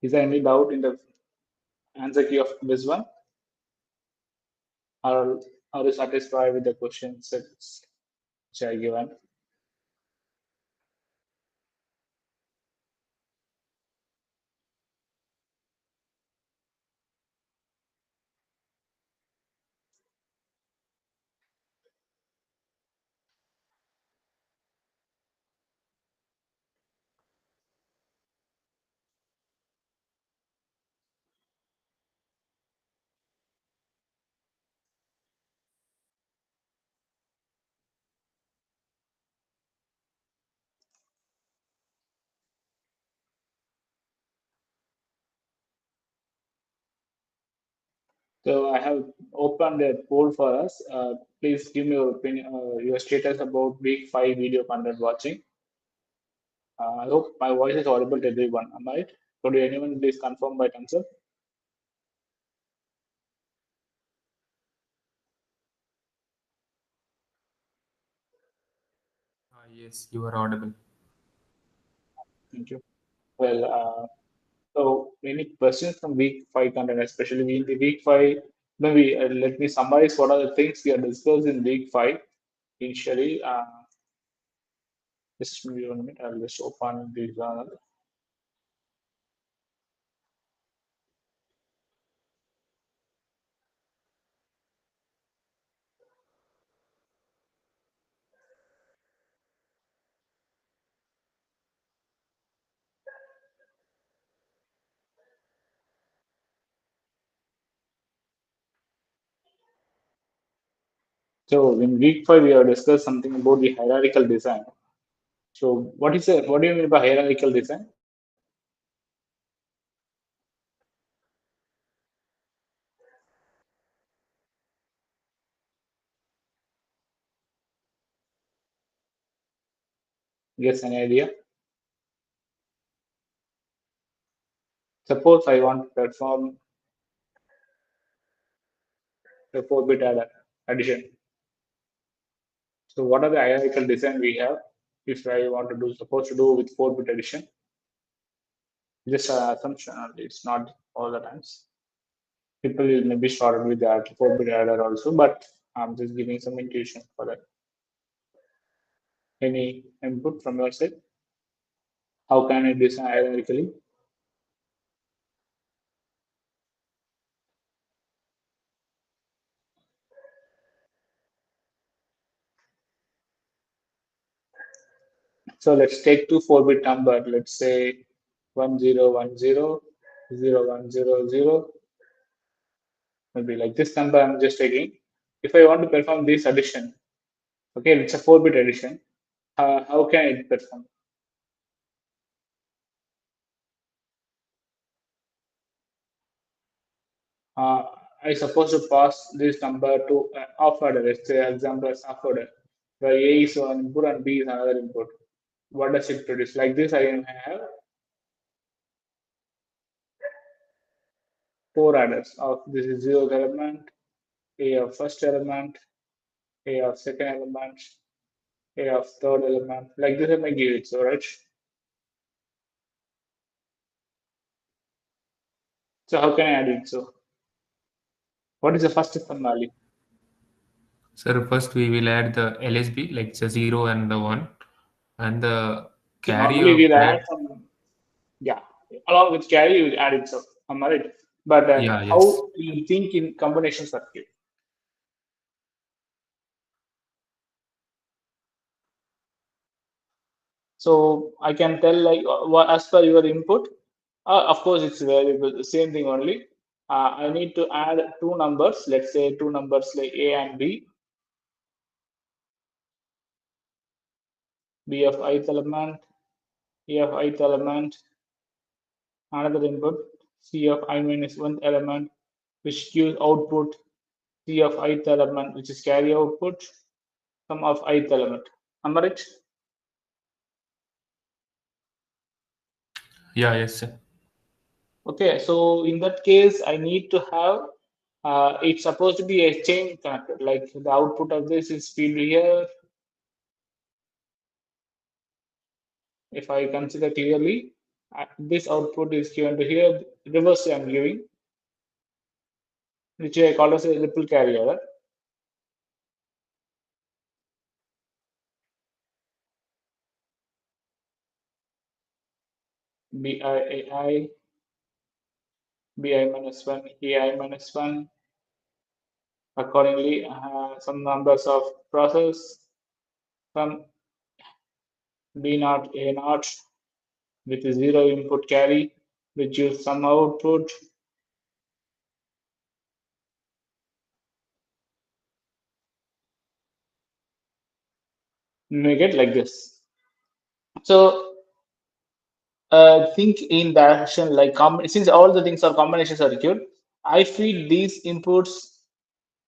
Is there any doubt in the answer key of this one? Or are you satisfied with the questions which I given? So I have opened a poll for us. Please give me your opinion, your status about week 5 video content watching. I hope my voice is audible to everyone. Am I right? Could anyone please confirm by thumbs up? Yes, you are audible. Thank you. Well, so any questions from week 5 content, especially in the week 5? Maybe let me summarize what are the things we are discussed in week 5 initially. Just maybe 1 minute. I'll just open the journal. So in week 5, we have discussed something about the hierarchical design. So what do you mean by hierarchical design? Guess any idea? Suppose I want to perform a 4-bit addition. So what are the hierarchical design we have if I want to do supposed to do with 4-bit addition? Just an assumption, it's not all the times. People will maybe start with that 4-bit adder also, but I'm just giving some intuition for that. Any input from your side? How can I design hierarchically? So let's take two 4-bit number. Let's say 1010 0100, maybe like this number I'm just taking. If I want to perform this addition, okay, it's a 4-bit addition. How can it perform? Uh, I suppose to pass this number to off order. Let's say example as off order, where A is one input and B is another input. What does it produce? Like this, I have four adders of this is zeroth element, A of first element, A of second element, A of third element. Like this, I may give it. So right. So how can I add it? So what is the first system value? Sir, first we will add the LSB, like the 0 and the 1, and the So carry normally of we'll add that. some, yeah, along with carry, you will add it. So I'm right. But Yeah, yes. how you think in combination circuit? So I can tell like as per your input, of course it's variable, the same thing only. I need to add two numbers, let's say two numbers like A and B, B of ith element, A of ith element, another input, C of I minus one element, which gives output C of ith element, which is carry output, sum of ith element. Am I right? Yeah, yes, sir. Okay, so in that case, I need to have it's supposed to be a chain connector. Like the output of this is feed here. If I consider clearly, This output is given to here. Reverse I'm giving, which I call as a ripple carry error. BI BI minus 1, AI minus 1. Accordingly, some numbers of process from B naught A naught with zero input carry, which gives some output. Make it like this. So think in direction like since all the things are combination circuit, I feed these inputs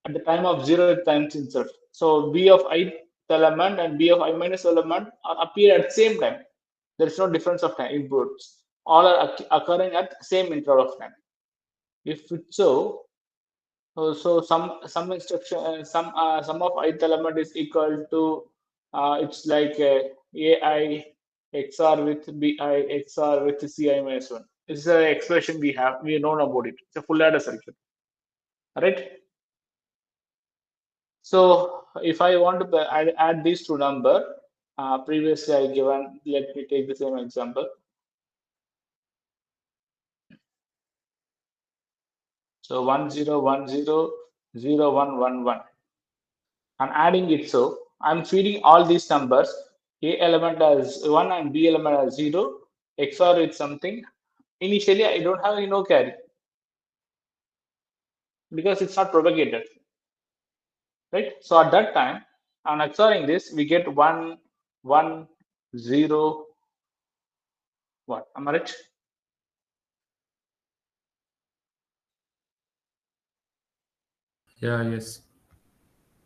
at the time of zero times insert. So B of I element and B of I minus element are appear at the same time. There is no difference of time inputs. All are occurring at the same interval of time. If it's so, so some instruction some of ith element is equal to it's like AI XR with BI XR with CI minus one. This is an expression we know about it. It's a full adder circuit, right? So if I want to add these two number, previously I given. Let me take the same example. So 10100111. I'm adding it, so I'm feeding all these numbers. A element as 1 and B element as 0, XOR with something. Initially, I don't have any no carry because it's not propagated, right? So at that time, on XORing this, we get 1, 1, 0, 1. Am I right? Yeah, yes.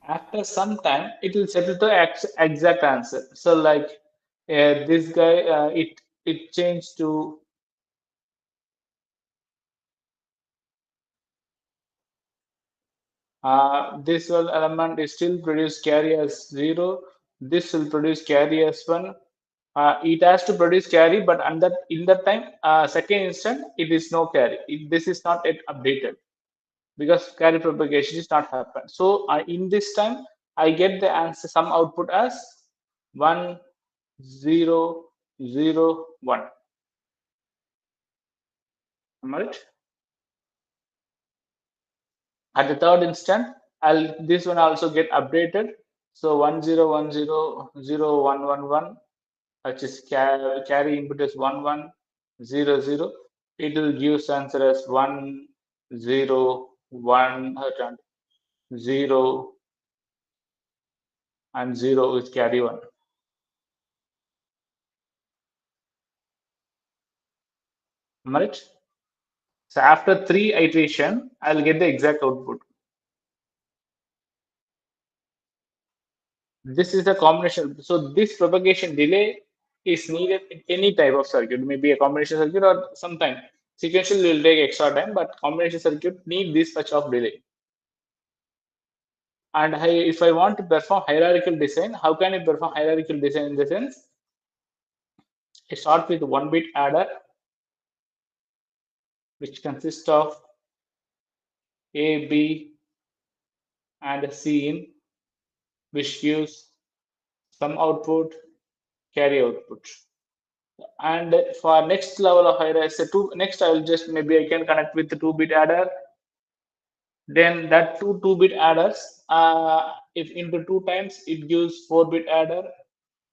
After some time, it will settle to exact answer. So like this guy, it changed to this one element is still produce carry as 0. This will produce carry as 1. It has to produce carry, but under in that time, second instant, it is no carry. This is not yet updated because carry propagation is not happened. So in this time, I get the answer, some output as 1, 0, 0, 1. Am I right? At the third instant, I'll this one also get updated. So 10100111, which is carry input is 1100. It will give answer as 101 0 and 0 with carry 1. Am I right? So after 3 iteration, I'll get the exact output. This is a combination. So this propagation delay is needed in any type of circuit, maybe a combination circuit or sometime sequential will take extra time, but combination circuit need this much of delay. And if I want to perform hierarchical design, how can I perform hierarchical design in the sense? I start with one bit adder, which consists of A, B, and C in, which gives some output, carry output. And for next level of hierarchy, next I will just maybe I can connect with the 2-bit adder. Then that two-bit adders, if into 2 times, it gives 4-bit adder.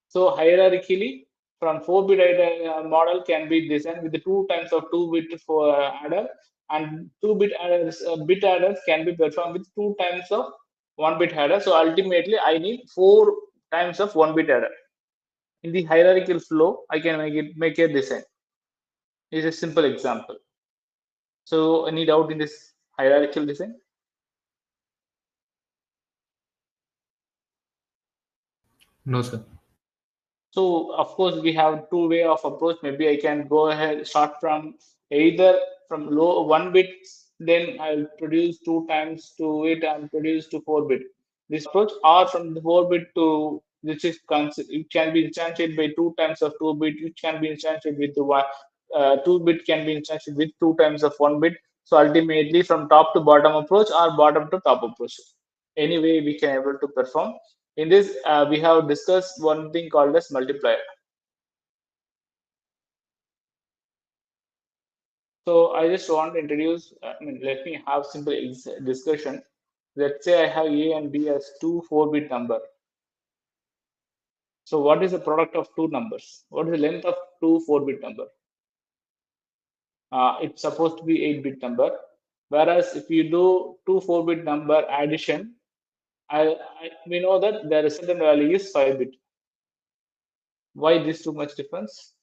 So hierarchically, from 4-bit model can be designed with the 2 times of 2-bit for adder, and 2-bit adders, bit adders can be performed with 2 times of 1-bit adder. So ultimately, I need 4 times of 1-bit adder. In the hierarchical flow, I can make a design. It's a simple example. So any doubt in this hierarchical design? No, sir. So of course we have two way of approach. Maybe I can go ahead start from either from low 1 bit, then I'll produce 2 times to it and produce to 4-bit. This approach, or from the 4-bit to which is it can be instantiated by 2 times of 2-bit, which can be instantiated with the one two bit can be instructed with two times of one bit. So ultimately, from top to bottom approach or bottom to top approach, any way we can able to perform. In this, we have discussed one thing called as multiplier. So I just want to introduce. I mean, let me have simple discussion. Let's say I have A and B as two 4-bit number. So what is the product of two numbers? What is the length of two 4-bit number? It's supposed to be 8-bit number. Whereas if you do two 4-bit number addition, we know that the resultant value is 5-bit. Why this too much difference?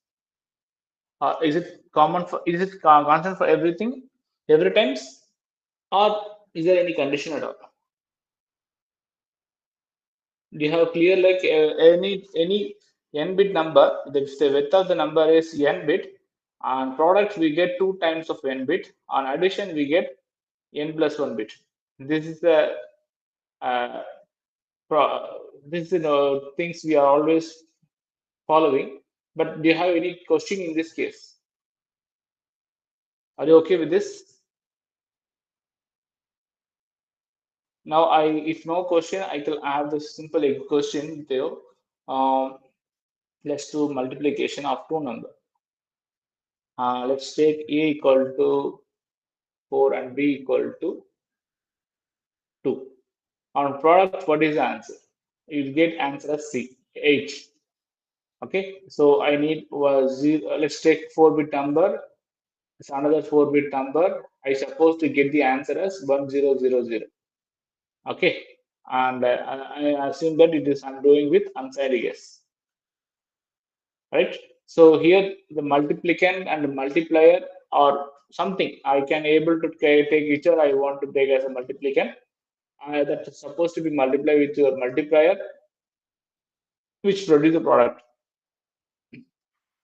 Is it common for? Is it constant for everything, every times, or is there any condition at all? Do you have clear like any n-bit number? The width of the number is n-bit. On products we get two times of n-bit. On addition we get n plus 1 bit. This is the uh, this is the things we are always following. But do you have any question in this case? Are you okay with this? Now, if no question, I can have the simple question there. Um, let's do multiplication of two number. Let's take a equal to 4 and b equal to 2. On product, what is the answer? You get answer as C, 8. Okay, so I need zero. Let's take 4-bit number. It's another 4-bit number. I supposed to get the answer as 1000. Okay, and I assume that it is I'm doing with unsigned guess, right? So here the multiplicand and the multiplier or something I can able to take each other. I want to take as a multiplicand. That's supposed to be multiplied with your multiplier, which produce the product.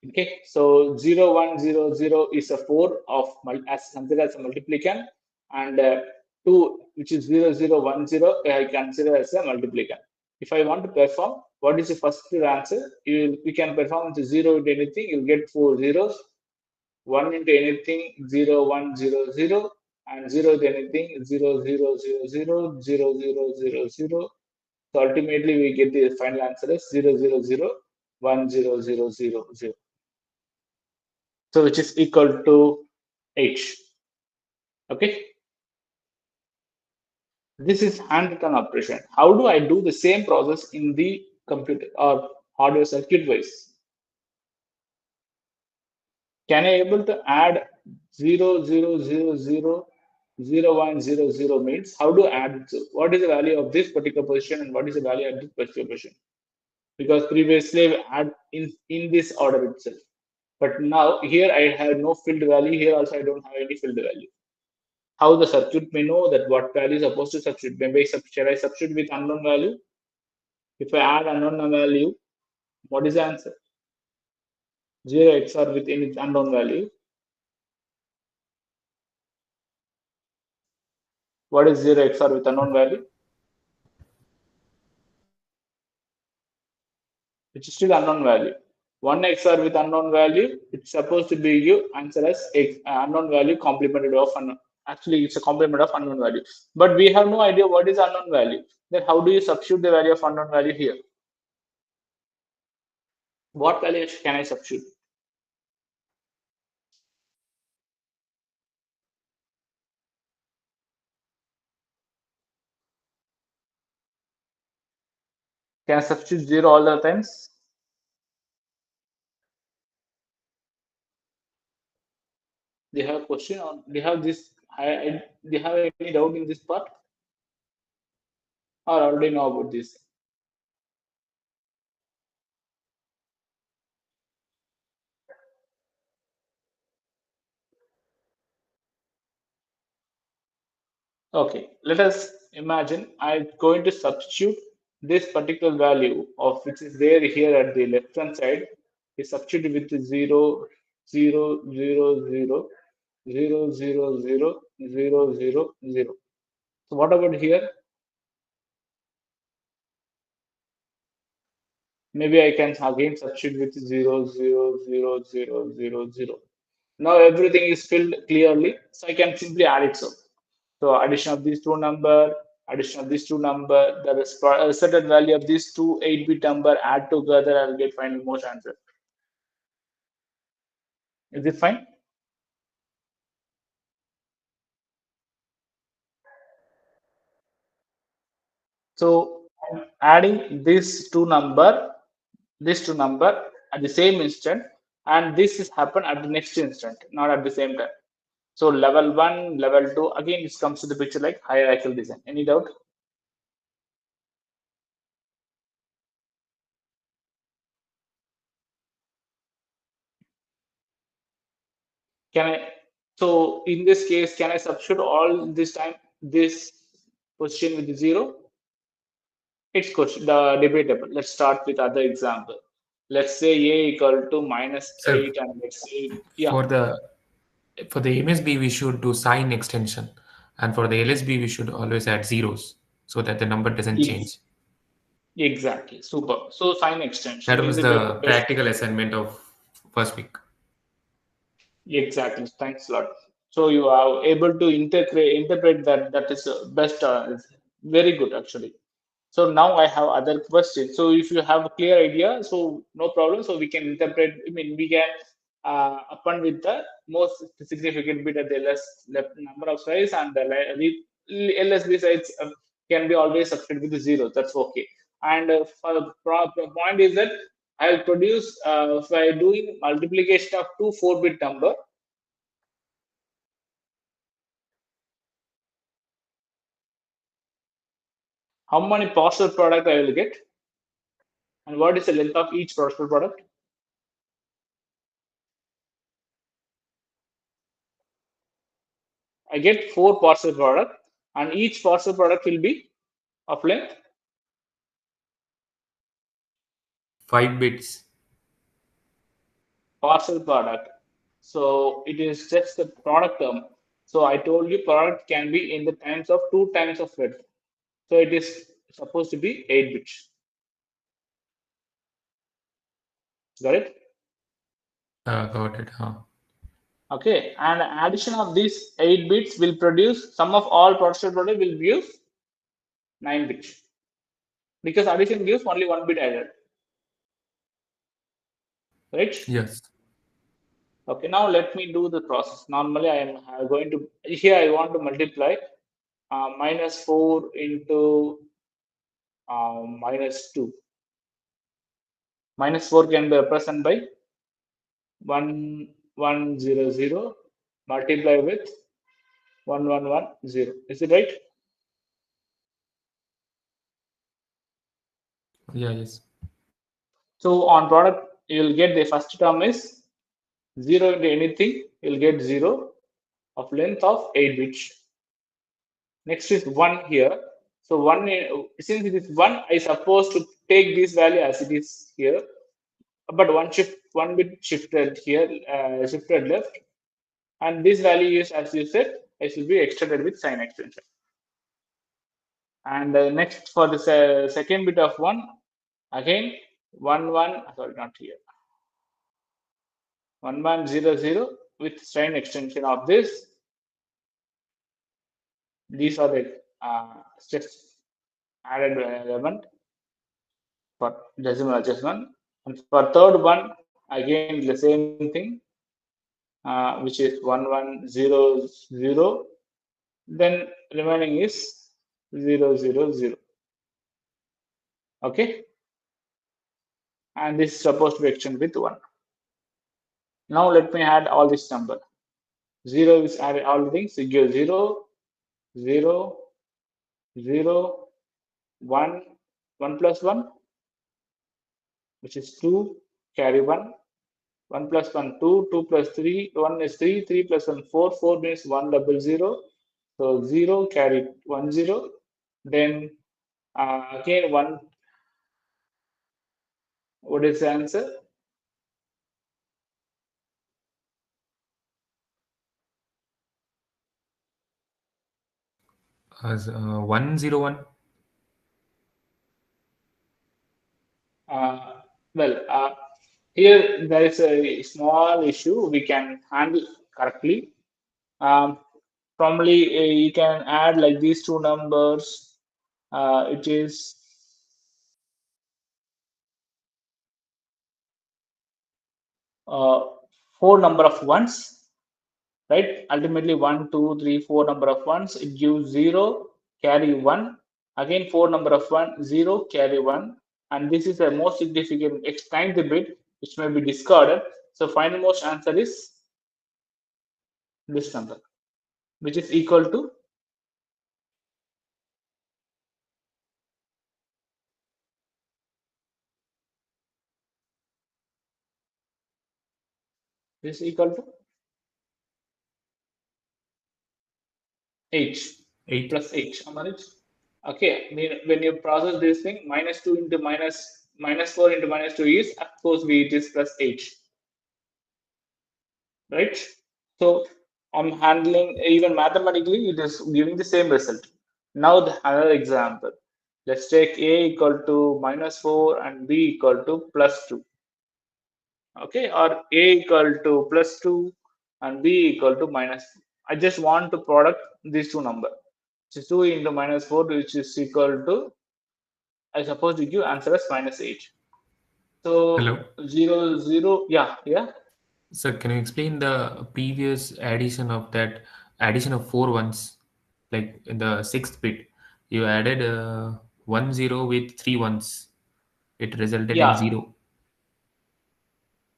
Okay, so 0100 is a 4 of as considered as a multiplicand, and 2, which is 0010, I consider as a multiplicand. If I want to perform, what is the first answer? We can perform into 0 into anything, you'll get 4 zeros, 1 into anything, 0100, and 0 into anything, 0000, 0000. So ultimately, we get the final answer as 0001000. So which is equal to H. Okay. This is handwritten operation. How do I do the same process in the computer or hardware circuit wise? Can I able to add 0000100 means how do I add it? So what is the value of this particular position and what is the value of this particular position? Because previously we add in this order itself. But now here I have no filled value. Here also I don't have any filled value. How the circuit may know that what value is supposed to substitute. Maybe shall I substitute with unknown value? If I add unknown value, what is the answer? 0 XOR with any unknown value. What is 0 XOR with unknown value? Which is still unknown value. 1 XOR with unknown value, it's supposed to be you answer as unknown value complemented of unknown. Actually, it's a complement of unknown value. But we have no idea what is unknown value. Then how do you substitute the value of unknown value here? What value can I substitute? Can I substitute 0 all the times? Do you have a question or do you have this? Do you have any doubt in this part or already know about this? Okay, let us imagine I'm going to substitute this particular value of which is there here at the left hand side is substituted with 0, 0, 0, 0, 0, 0, 0, 0, 0, 0. So what about here? Maybe I can again substitute with 0, 0, 0, 0, 0, 0. Now everything is filled clearly, so I can simply add it. So addition of these two number, addition of these two number, the resultant value of these two 8-bit number add together, I'll get final most answer. Is it fine? So I'm adding this two number at the same instant, and this is happen at the next instant, not at the same time. So level one, level two, again this comes to the picture like hierarchical design. Any doubt? Can I? So in this case, can I substitute all this time this position with the zero? It's question the debatable. Let's start with other example. Let's say a equal to minus Sir, 8, and let's say yeah, for the MSB we should do sign extension, and for the LSB we should always add zeros so that the number doesn't ex- change. exactly, super. So sign extension That is was the the best. practical assignment of first week. Exactly. Thanks a lot. So you are able to interpret that. That is best. Is very good actually. So now I have other questions. So if you have a clear idea, so no problem. So we can interpret. I mean, we can append with the most significant bit at the left number of size, and the LSB size can be always substituted with the zero. That's okay. And for the point is that I'll produce by doing multiplication of two 4-bit number. How many partial product I will get, and what is the length of each partial product? I get four partial product, and each partial product will be of length 5 bits. partial product. So it is just the product term. So I told you product can be in the times of two times of width. So it is supposed to be 8 bits. Got it? Got it, huh? Okay. And addition of these 8 bits will produce sum of all partial product will give 9 bits, because addition gives only 1 bit added. Right? Yes. Okay, now let me do the process. Normally, I am going to, here I want to multiply minus 4 into minus 2. Minus 4 can be represented by 1, 1, 0, 0, multiply with 1, 1, 1, 0. Is it right? Yeah, yes. So on product, you will get the first term is 0 into anything, you will get 0 of length of 8 bits. Next is 1 here. So 1, since it is 1, I supposed to take this value as it is here. But one bit shifted here, shifted left. And this value is, as you said, it should be extended with sign extension. And next for the second bit of 1, again 1, 1, sorry, not here. 1, 1, 0, 0 with sign extension of this. These are the steps added element for decimal adjustment. And for third one, again the same thing, which is 1, 1, 0, 0. Then remaining is 0, 0, 0. Okay. And this is supposed to be extended with 1. Now let me add all this number. 0 is added all the things. So you give 0, 0, 0, 1, 1 plus 1, which is 2, carry 1. 1 plus 1, 2, 2 plus 3, 1 is 3, 3 plus 1, 4, 4 means 1 double 0. So 0 carry 1 0. Then again 1, what is the answer? As 101. Uh, well, Here there is a small issue we can handle correctly. Um, Probably you can add like these two numbers. It is uh, four number of ones, right? Ultimately, one, two, three, four number of ones. It gives zero, carry one. Again, four number of one, zero, carry one. And this is the most significant extend bit, which may be discarded. So final most answer is this number, which is equal to this is equal to h 8. plus h. Am I right? Okay, when you process this thing, minus 2 into minus 4 into minus 2 is, of course, it is plus h, right? So I'm handling, even mathematically, it is giving the same result. Now the another example. Let's take a equal to minus 4 and b equal to plus 2. Okay, or a equal to plus 2 and b equal to minus 2. I just want to product these two numbers. Which is 2 into minus 4, which is equal to, I suppose to give answer as minus 8. Hello. So 0, 0, yeah, yeah, Sir, can you explain the previous addition of that addition of four ones? Like in the sixth bit, you added 1 0 with three ones. It resulted in yeah, 0.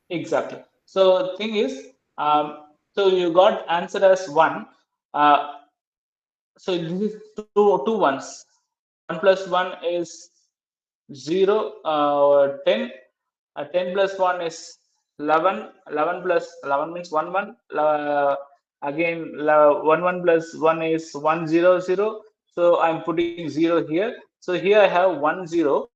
exactly. So thing is, so you got answer as 1. Uh, so this is two ones. 1 plus 1 is 0, 10. 10 plus 1 is 11. 11 plus 11 means 1 1. Again, 1 1 plus 1 is 1 0 0. So I'm putting 0 here. So here I have 1 0.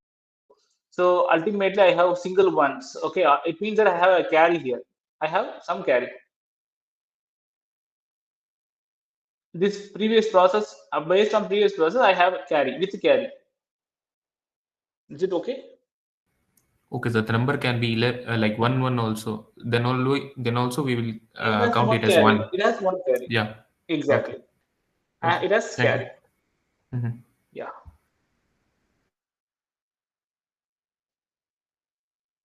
So ultimately I have single ones. Okay, it means that I have a carry here. I have some carry. This previous process, based on previous process, I have carry with carry. Is it okay? Okay, so the number can be like 1 1 also. Then also we will It has count one it as carry. 1. It has one carry. Yeah. Okay. Exactly. Okay. It has Thank you. carry. Mhm. Yeah.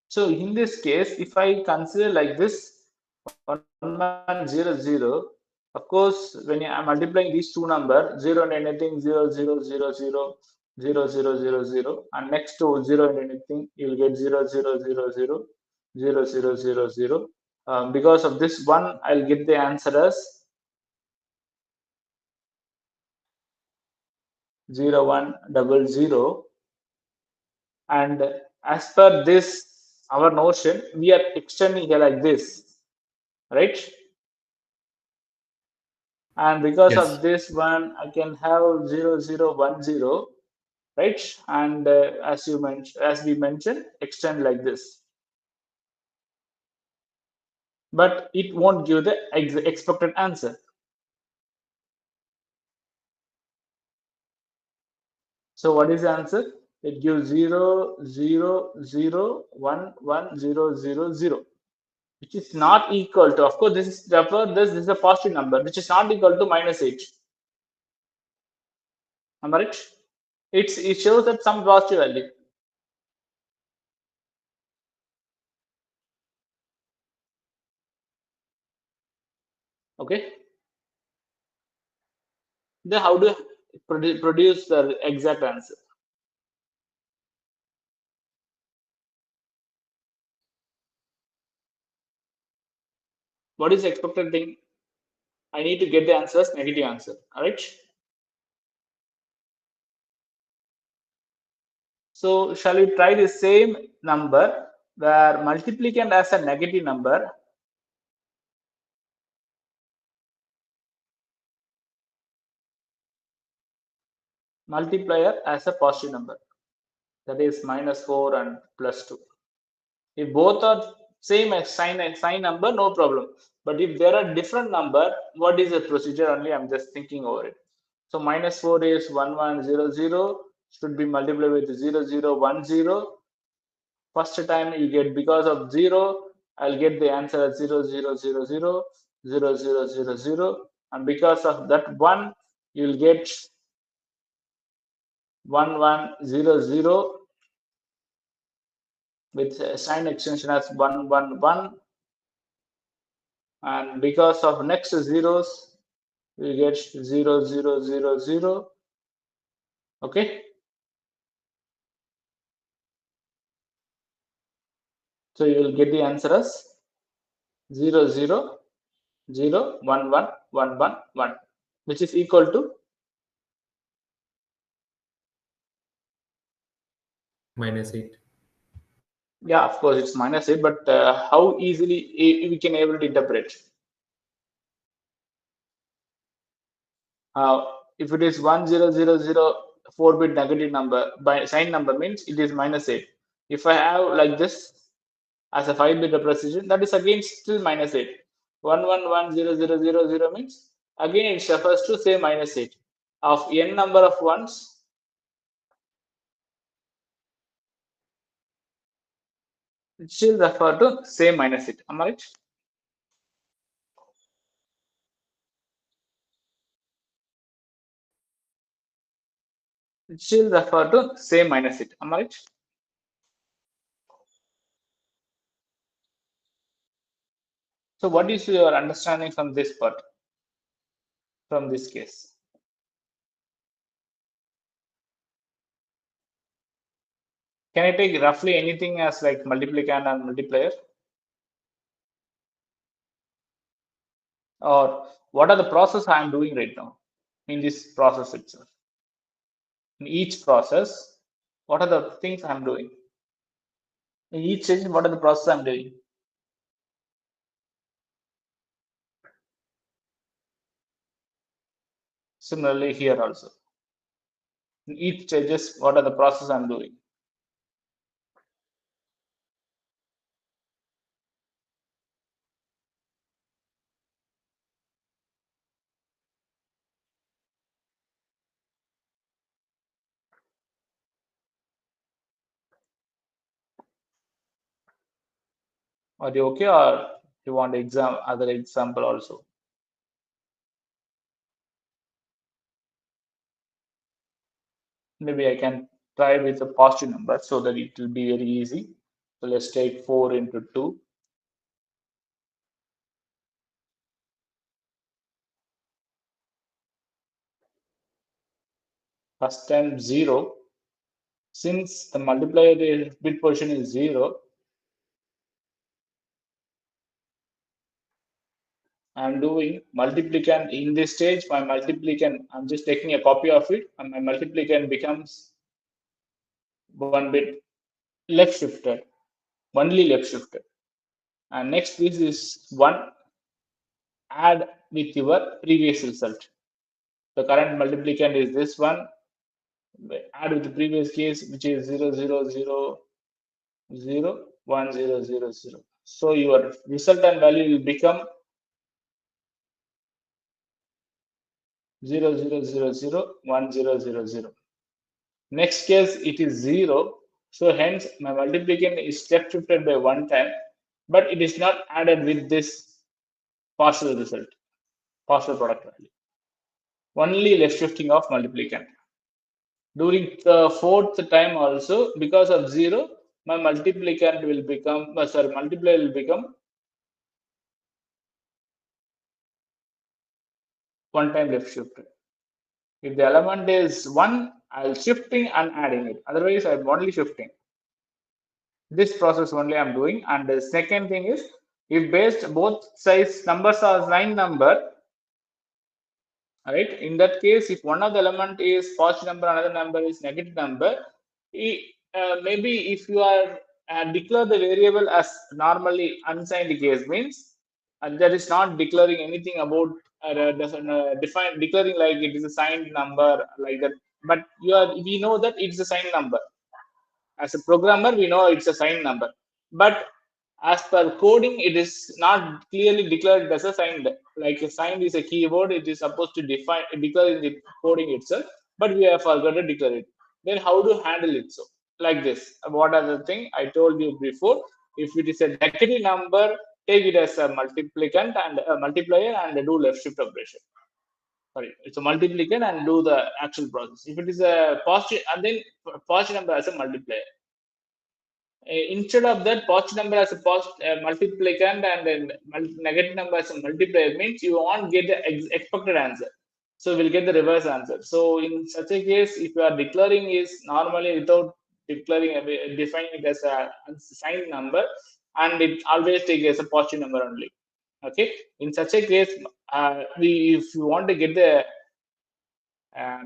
So in this case, if I consider like this 1100, of course, when I'm multiplying these two numbers, 0 and anything, 0, 0, 0, 0, 0, 0, 0, 0, 0, 0, 0, 0, 0, 0, 0, 0, 0, 0, 0, 0, and next to 0 and anything, you'll get 0, 0, 0, 0, 0, 0, 0, 0. Because of this one, I'll get the answer as 0100. And as per this, our notion, we are extending here like this, right? And because Yes. of this one, I can have 0010, right? And as you mentioned, as we mentioned, extend like this, but it won't give the expected answer. So what is the answer? It gives 0, 0, 0, 1, 1, 0, 0, 0, which is not equal to, of course, this is therefore this is a positive number, which is not equal to minus 8. Am I right? It shows that some positive value. Okay. Then how do you produce the exact answer? What is the expected thing? I need to get the answer as negative answer. All right. So shall we try the same number where multiplicand as a negative number, multiplier as a positive number, that is minus 4 and plus 2. If both are same as sign number, no problem. But if there are different number, what is the procedure? Only I'm just thinking over it. So minus 4 is 1100 should be multiplied with 0010. First time you get, because of 0, I'll get the answer as 0, 0, 0, 0, 0, 0, 0, 0. And because of that 1, you'll get 1, 1, 0, 0 with a sign extension as 1, 1, 1. And because of next zeros, you get 0, 0, 0, 0. Okay. So you will get the answer as 0, 0, 0, 1, 1, 1, 1, 1, which is equal to -8. yeah, of course it's -8, but how easily we can able to interpret? If it is 1000 4-bit negative number by sign number means it is -8. If I have like this as a 5-bit precision, that is again still -8. 111000 means again it refers to say -8 of n number of ones. It still refer to say -8. Am I right? It still refer to say -8. Am I right? So what is your understanding from this part, from this case? Can I take roughly anything as like multiplicand and multiplier? Or what are the process I am doing right now in this process itself? In each process, what are the things I'm doing? In each stage, what are the process I'm doing? Similarly here also. In each stages, what are the process I'm doing? Are you okay, or you want other example also? Maybe I can try with a positive number so that it will be very easy. So let's take 4 into 2. First time 0. Since the multiplier bit position is 0, I'm doing multiplicand in this stage. My multiplicand, I'm just taking a copy of it, and my multiplicand becomes 1 bit left shifted, only left shifted. And next this is 1, add with your previous result. The current multiplicand is this one, add with the previous case, which is 0, 0, 0, 0, 1, 0, 0, 0. So your resultant value will become 0, 0, 0, 0, 1, 0, 0, 0. Next case, it is 0. So hence my multiplication is step shifted by 1 time, but it is not added with this partial result, partial product value. Only left shifting of multiplicand. During the fourth time also, because of 0, my multiplicand will become, multiplier will become 1 time left shifted. If the element is 1, I'll shifting and adding it. Otherwise, I'm only shifting. This process only I'm doing. And the second thing is, if based both size numbers are line number, right? In that case, if one of the element is positive number, another number is negative number, maybe if you are declare the variable as normally unsigned case means, that is not declaring anything about define declaring like it is a signed number like that. But we know that it's a signed number. As a programmer, we know it's a signed number, but as per coding, it is not clearly declared as a signed. Like a signed is a keyword, it is supposed to declare in the coding itself, but we have forgot to declare it. Then how to handle it? So like this. What are the thing I told you before? If it is a negative number, take it as a multiplicand and a multiplier and do left shift operation. Sorry, it's a multiplicand and do the actual process. If it is a positive, and then positive number as a multiplier. Instead of that, positive number as a multiplicand and then negative number as a multiplier means you won't get the expected answer. So we'll get the reverse answer. So in such a case, if you are declaring is normally without declaring, defining it as a unsigned number, and it always take as a positive number only. Okay. In such a case, if you want to get the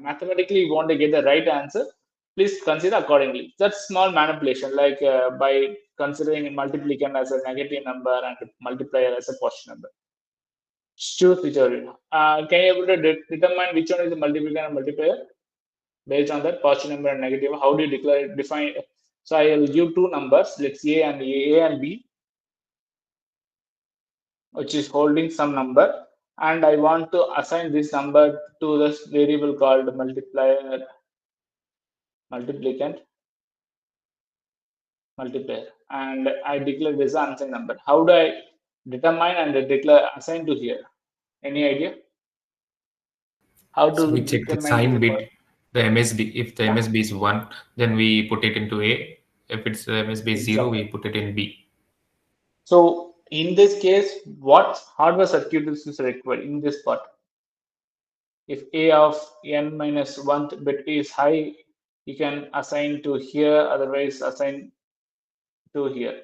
mathematically you want to get the right answer, please consider accordingly. That's small manipulation, like by considering multiplicand as a negative number and multiplier as a positive number. Choose whichever. Can you able to determine which one is the multiplicand and multiplier based on that positive number and negative? How do you declare it, define it? So I will give two numbers, let's say A and B, which is holding some number, and I want to assign this number to this variable called multiplicand multiplier, and I declare this unsigned number. How do I determine and declare assign to here? Any idea? How So to we check the determine this sign part? bit, the MSB. If the Yeah, MSB is 1, then we put it into A. If it's MSB is 0, we exactly. put it in B. So in this case, what hardware circuit is required in this part? If A of n minus 1th bit is high, you can assign to here, otherwise assign to here.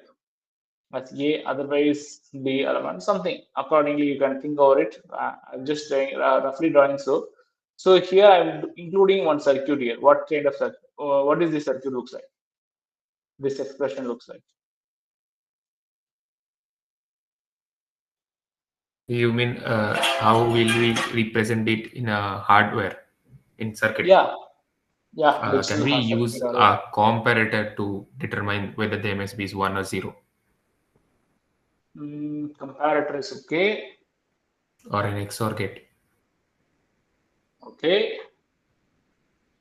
As A, otherwise B or 1, something. Accordingly, you can think over it. I'm just roughly drawing so. So here I'm including one circuit here. What kind of circuit? What is this circuit looks like? This expression looks like. You mean how will we represent it in a hardware, in circuit? Yeah, yeah, Can digital we circuit use or a comparator to determine whether the MSB is 1 or 0, comparator is okay. or an XOR gate? Okay.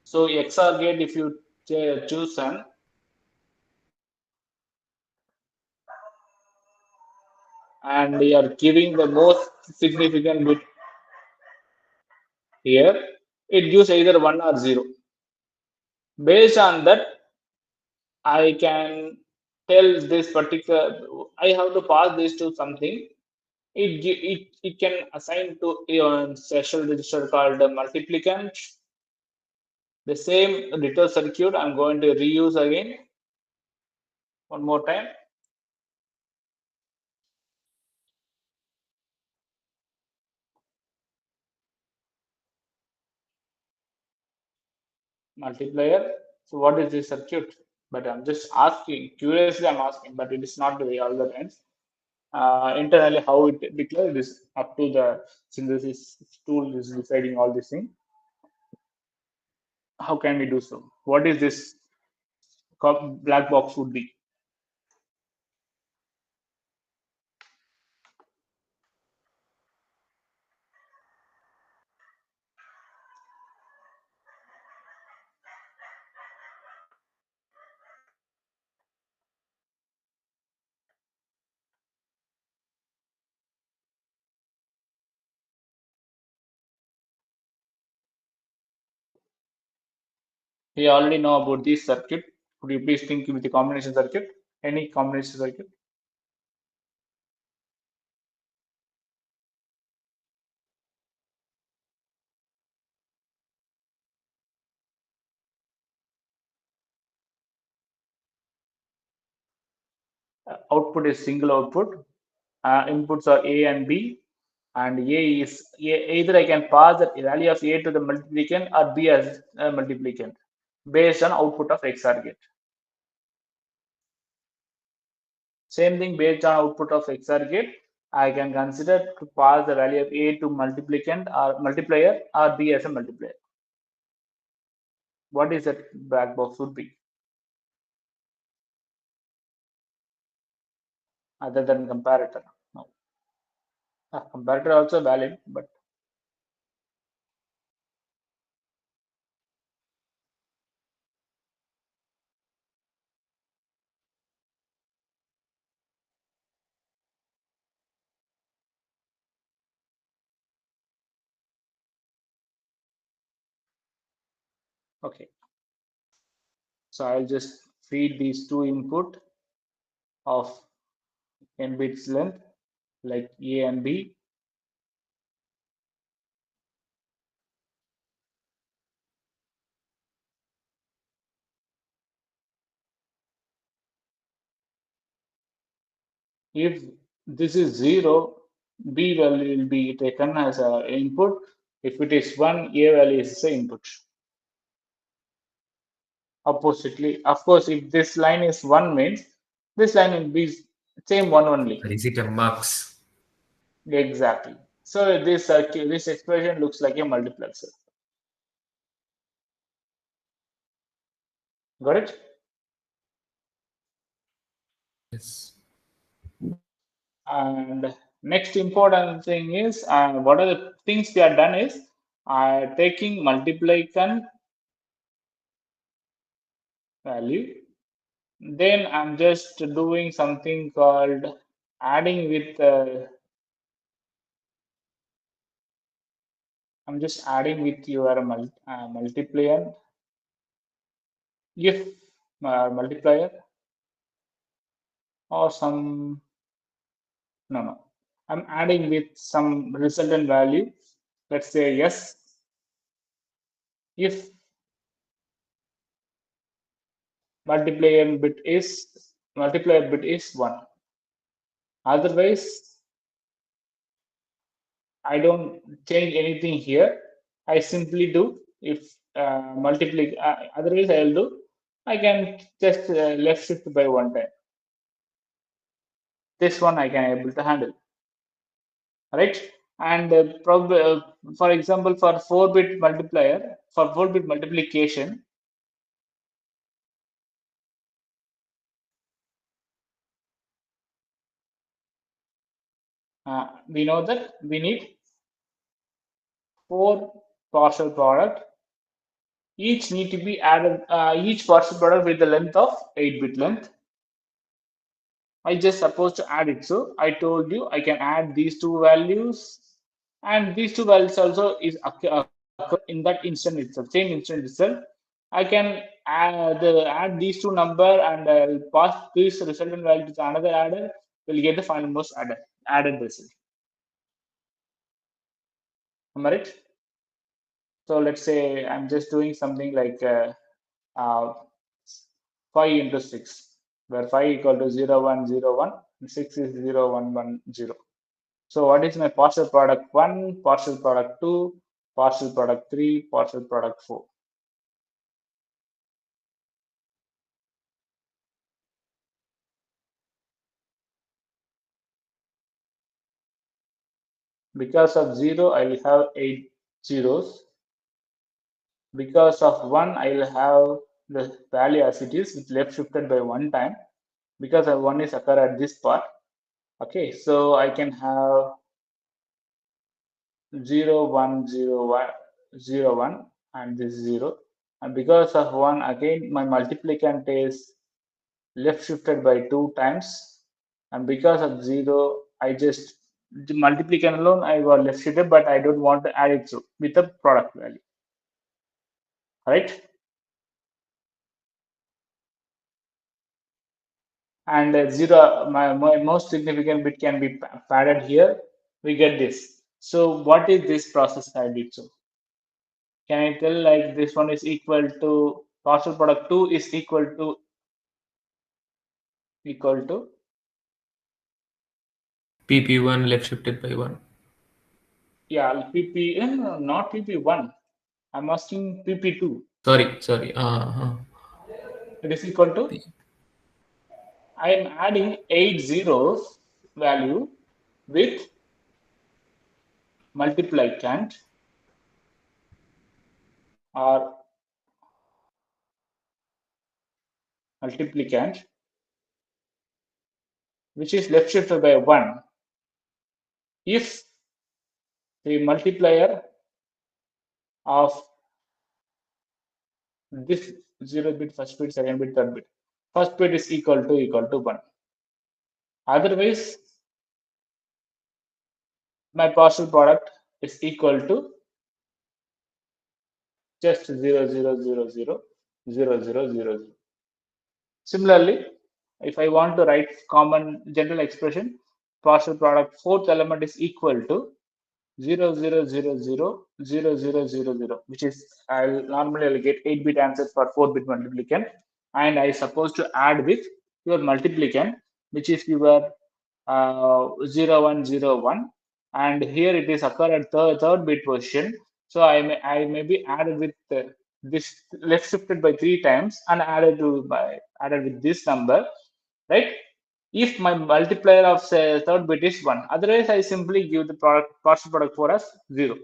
So XOR gate, if you choose an, and you are giving the most significant bit here, it gives either 1 or 0. Based on that, I can tell this particular, I have to pass this to something. It can assign to a special register called the multiplicand. The same little circuit I'm going to reuse again one more time. Multiplier. So what is this circuit? But I'm just asking, curiously I'm asking, but it is not the way all the times. Internally, how it declares this up to the synthesis tool is deciding all these things. How can we do so? What is this black box would be? We already know about this circuit. Could you please think with the combination circuit? Any combination circuit? Output is single output. Inputs are A and B, and either I can pass the value of A to the multiplicand or B as a multiplicand based on output of XOR gate. Same thing based on output of XOR gate, I can consider to pass the value of A to multiplicand or multiplier or B as a multiplier. What is that black box would be? Other than comparator. No. Comparator also valid, but Okay, so I'll just feed these two input of n bits length like A and B. If this is 0, B value will be taken as an input. If it is 1, A value is the input. Oppositely, of course, if this line is 1 means this line will be same 1 only. Or is it a mux? Exactly. So this expression looks like a multiplexer. Got it? Yes. And next important thing is, what are the things we have done is taking multiplicand value. Then I'm just doing something called adding with, I'm just adding with your multiplier, if multiplier or some, no, no. I'm adding with some resultant value. Let's say yes, if multiplier bit is 1. Otherwise, I don't change anything here. I simply do if multiply. Otherwise, I'll do. I can just left shift by one time. This one I can able to handle, right? And probably, for example, for 4-bit multiplier, for 4-bit multiplication, we know that we need 4 partial product. Each need to be added. Each partial product with the length of 8-bit length. I just supposed to add it. So I told you I can add these two values, and these two values also is occur in that instant itself, same instant itself. I can add these two number and pass this resultant value to another adder. We'll get the final most added result. Am I right? So let's say I'm just doing something like uh, 5 into 6, where 5 equal to 0, 1, 0, 1, and 6 is 0, 1, 1, 0. So what is my partial product 1, partial product 2, partial product 3, partial product 4? Because of 0, I will have 8 zeros. Because of 1, I will have the value as it is with left shifted by 1 time. Because of 1 is occur at this part. Okay, so I can have 0, 1, 0, 1, 0, 1, and this 0. And because of 1, again, my multiplicand is left shifted by 2 times. And because of 0, I just the multiplicand alone, I got left shifted, but I don't want to add it to with a product value. Right? And 0, my most significant bit can be padded here. We get this. So what is this process I did? So can I tell like this one is equal to partial product 2 is equal to PP1 left shifted by 1. yeah pp not pp1. I'm asking pp2. Sorry. It is equal to, I am adding 8 zeros value with multiplicand or multiplicand, which is left shifted by 1 if the multiplier of this 0 bit, first bit, second bit, third bit. First bit is equal to 1. Otherwise, my partial product is equal to just 0, 0, 0, 0, 0, 0, 0. Similarly, if I want to write common general expression, partial product fourth element is equal to 0, 0, 0, 0, 0, 0, 0, 0, which is I'll get 8-bit answers for 4-bit multiplicand, and I supposed to add with your multiplicand, which is your 0101, and here it is occur at third bit position. So I may be added with this left shifted by 3 times and added with this number, right? If my multiplier of say third bit is 1, otherwise I simply give the partial product for us 0.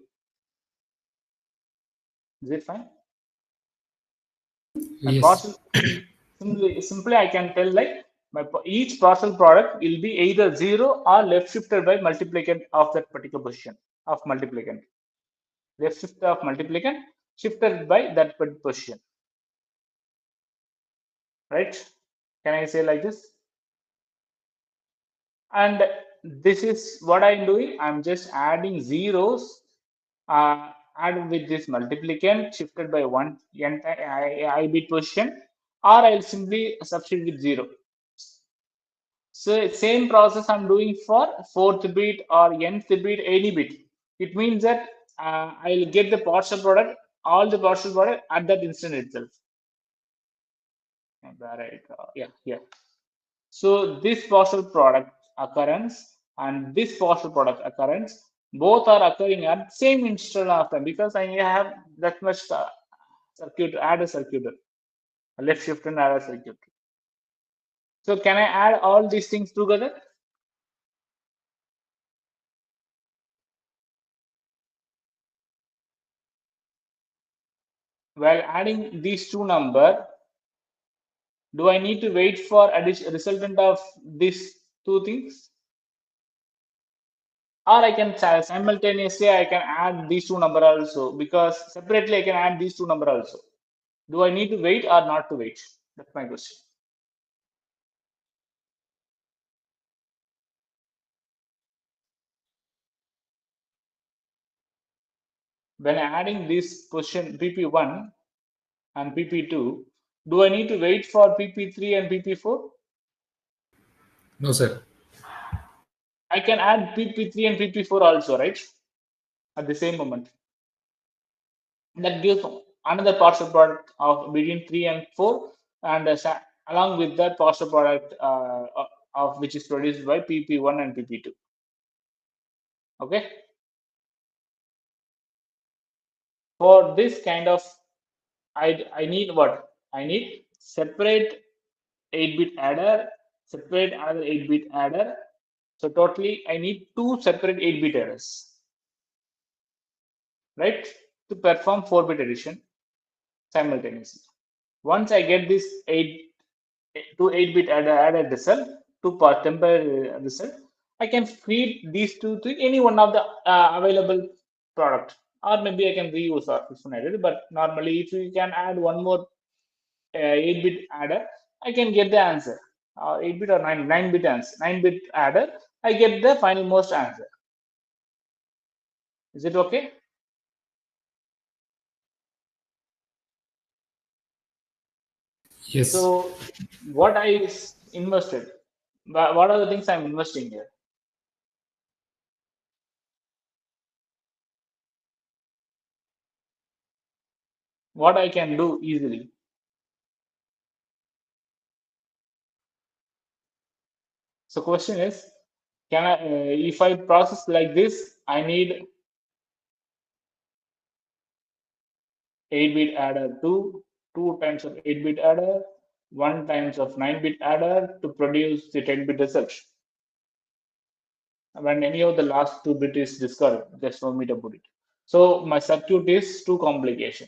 Is it fine? My Yes. partial simply I can tell like each partial product will be either 0 or left shifted by multiplicand of that particular position of multiplicand. Left shift of multiplicand shifted by that position, right? Can I say like this? And this is what I'm doing. I'm just adding zeros, add with this multiplicand shifted by one I bit position, or I'll simply substitute with 0. So same process I'm doing for fourth bit or nth bit, any bit. It means that I'll get the partial product, all the partial product at that instant itself. Right. Yeah, yeah. So this partial product occurrence and this partial product occurrence both are occurring at same instant of time, because I have that much circuit, add a circuit, left shift and add a circuit. So can I add all these things together? While adding these two number, do I need to wait for addition resultant of these two things? Or I can simultaneously I can add these two number also, because separately I can add these two number also. Do I need to wait or not to wait? That's my question. When adding this position PP1 and PP2, do I need to wait for PP3 and PP4? No, sir. I can add PP3 and PP4 also, right? At the same moment. That gives another partial product of between 3 and 4, and along with that partial product of which is produced by PP1 and PP2. Okay. For this kind of, I need what? I need separate 8-bit adder, separate another 8-bit adder. So totally, I need two separate 8-bit adders, right, to perform 4-bit addition simultaneously. Once I get this 8-bit added result, two part temporary result, I can feed these two to any one of the available product, or maybe I can reuse or this one added. But normally, if you can add one more 8-bit adder, I can get the answer. 8-bit or 9-bit answer, 9-bit adder, I get the final most answer. Is it okay? Yes. So what I invested, what are the things I'm investing here? What I can do easily. So question is, can I, if I process like this, I need 8-bit adder 2 times of 8-bit adder, 1 times of 9-bit adder to produce the 10-bit result. When any of the last 2 bit is discarded, just no me to put it. So my circuit is too complication.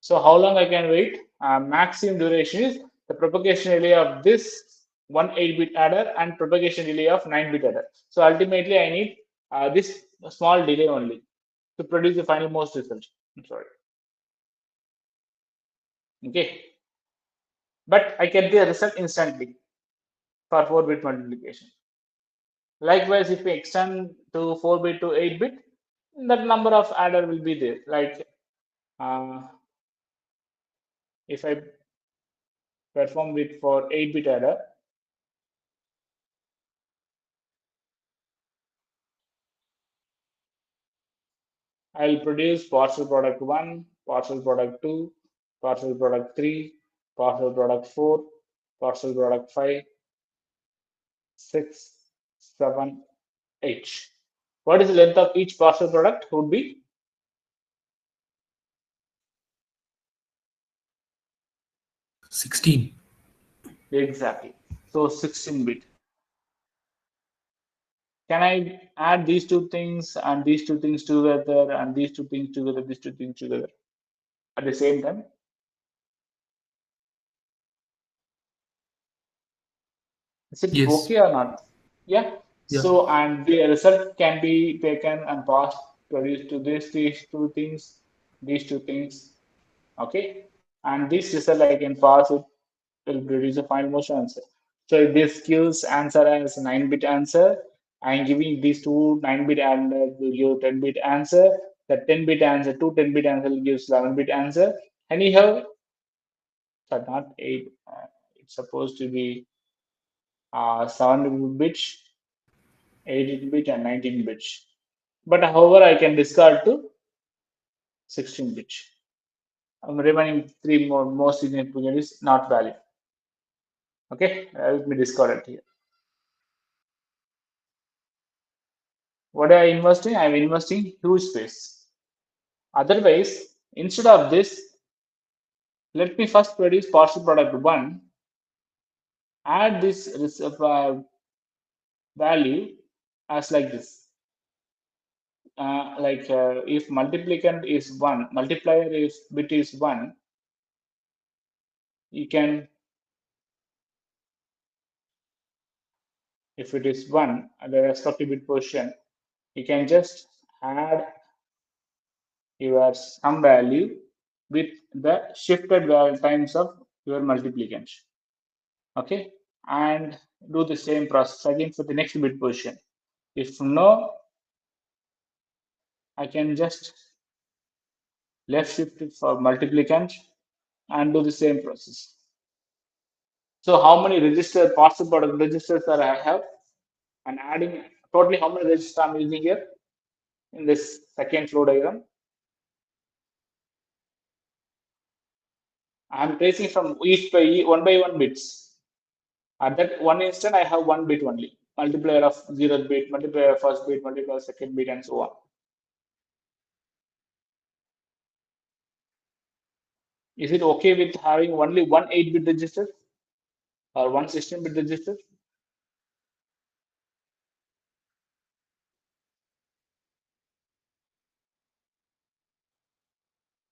So how long I can wait? Maximum duration is the propagation delay of this one 8-bit adder and propagation delay of 9-bit adder. So ultimately, I need this small delay only to produce the final most result. I'm sorry. Okay, but I get the result instantly for 4-bit multiplication. Likewise, if we extend to 4-bit to 8-bit, that number of adder will be there. Like Uh, if I perform it for 8-bit adder, I'll produce partial product 1, partial product 2, partial product 3, partial product 4, partial product 5, 6, 7, 8. What is the length of each partial product would be? 16. Exactly. So 16-bit. Can I add these two things and these two things together and these two things together, these two things together at the same time? Is it Yes. okay or not? Yeah. Yeah. So, and the result can be taken and passed, produced to this, these two things, these two things. Okay. And this result I can pass it will produce a final motion answer. So if this gives answer as 9-bit answer, I'm giving these two 9-bit answer will give 10-bit answer. The 10-bit answer, two 10-bit answer gives 11-bit answer. Anyhow, but not 8. It's supposed to be 7 bits, 18 bit, and 19 bits. But however, I can discard to 16 bits. Remaining three more significant is not valid. Okay, let me discard it here. What am I investing? I'm investing huge space. Otherwise, instead of this, let me first produce partial product 1, add this value as like this. If multiplicand is 1, multiplier is bit is 1, you can, if it is 1 at the respective bit position, you can just add your some value with the shifted value times of your multiplicand. Okay, and do the same process again for the next bit position. If no, I can just left shift it for multiplicand and do the same process. So how many register partial product registers that I have, and adding totally how many registers I'm using here in this second flow diagram. I'm tracing from each by one bits. At that one instant, I have one bit only. Multiplier of 0th bit, multiplier of first bit, multiplier of second bit, and so on. Is it okay with having only one 8-bit register or one 16-bit register?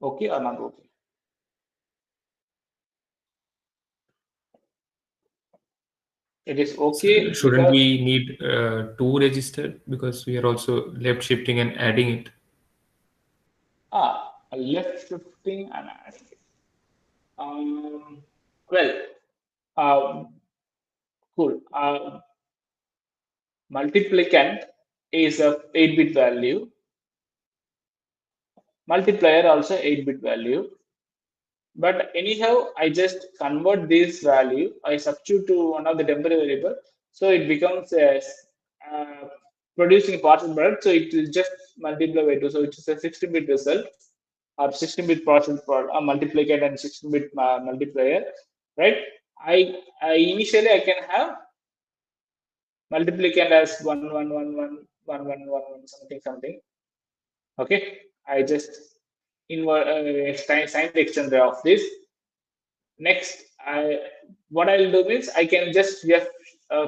Okay or not okay? It is So okay shouldn't because we need two register because we are also left shifting and adding it? left shifting and adding it. Well, uh, cool. Multiplicand is a 8-bit value. Multiplier also 8-bit value. But anyhow, I just convert this value. I substitute to one of the temporary variable, so it becomes a uh, producing partial product. So it will just multiply by two. So it is a 16-bit result or 16-bit partial product, multiplier and 16-bit multiplier, right? I initially I can have multiplicand as 1 1 1 1 1 1 1 something something. Okay, I just invert sign the extender of this. Next, what I'll do is I can just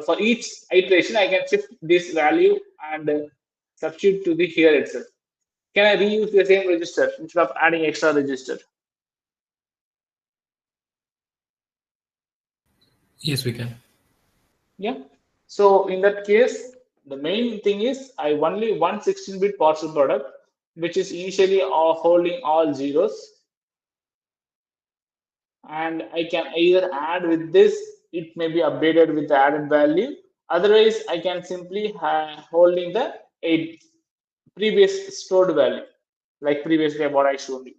for each iteration I can shift this value and substitute to the here itself. Can I reuse the same register instead of adding extra register? Yes, we can. Yeah. So in that case, the main thing is I only one 16-bit partial product, which is initially holding all zeros, and I can either add with this, it may be updated with the added value. Otherwise, I can simply holding the previous stored value, like previously what I showed you.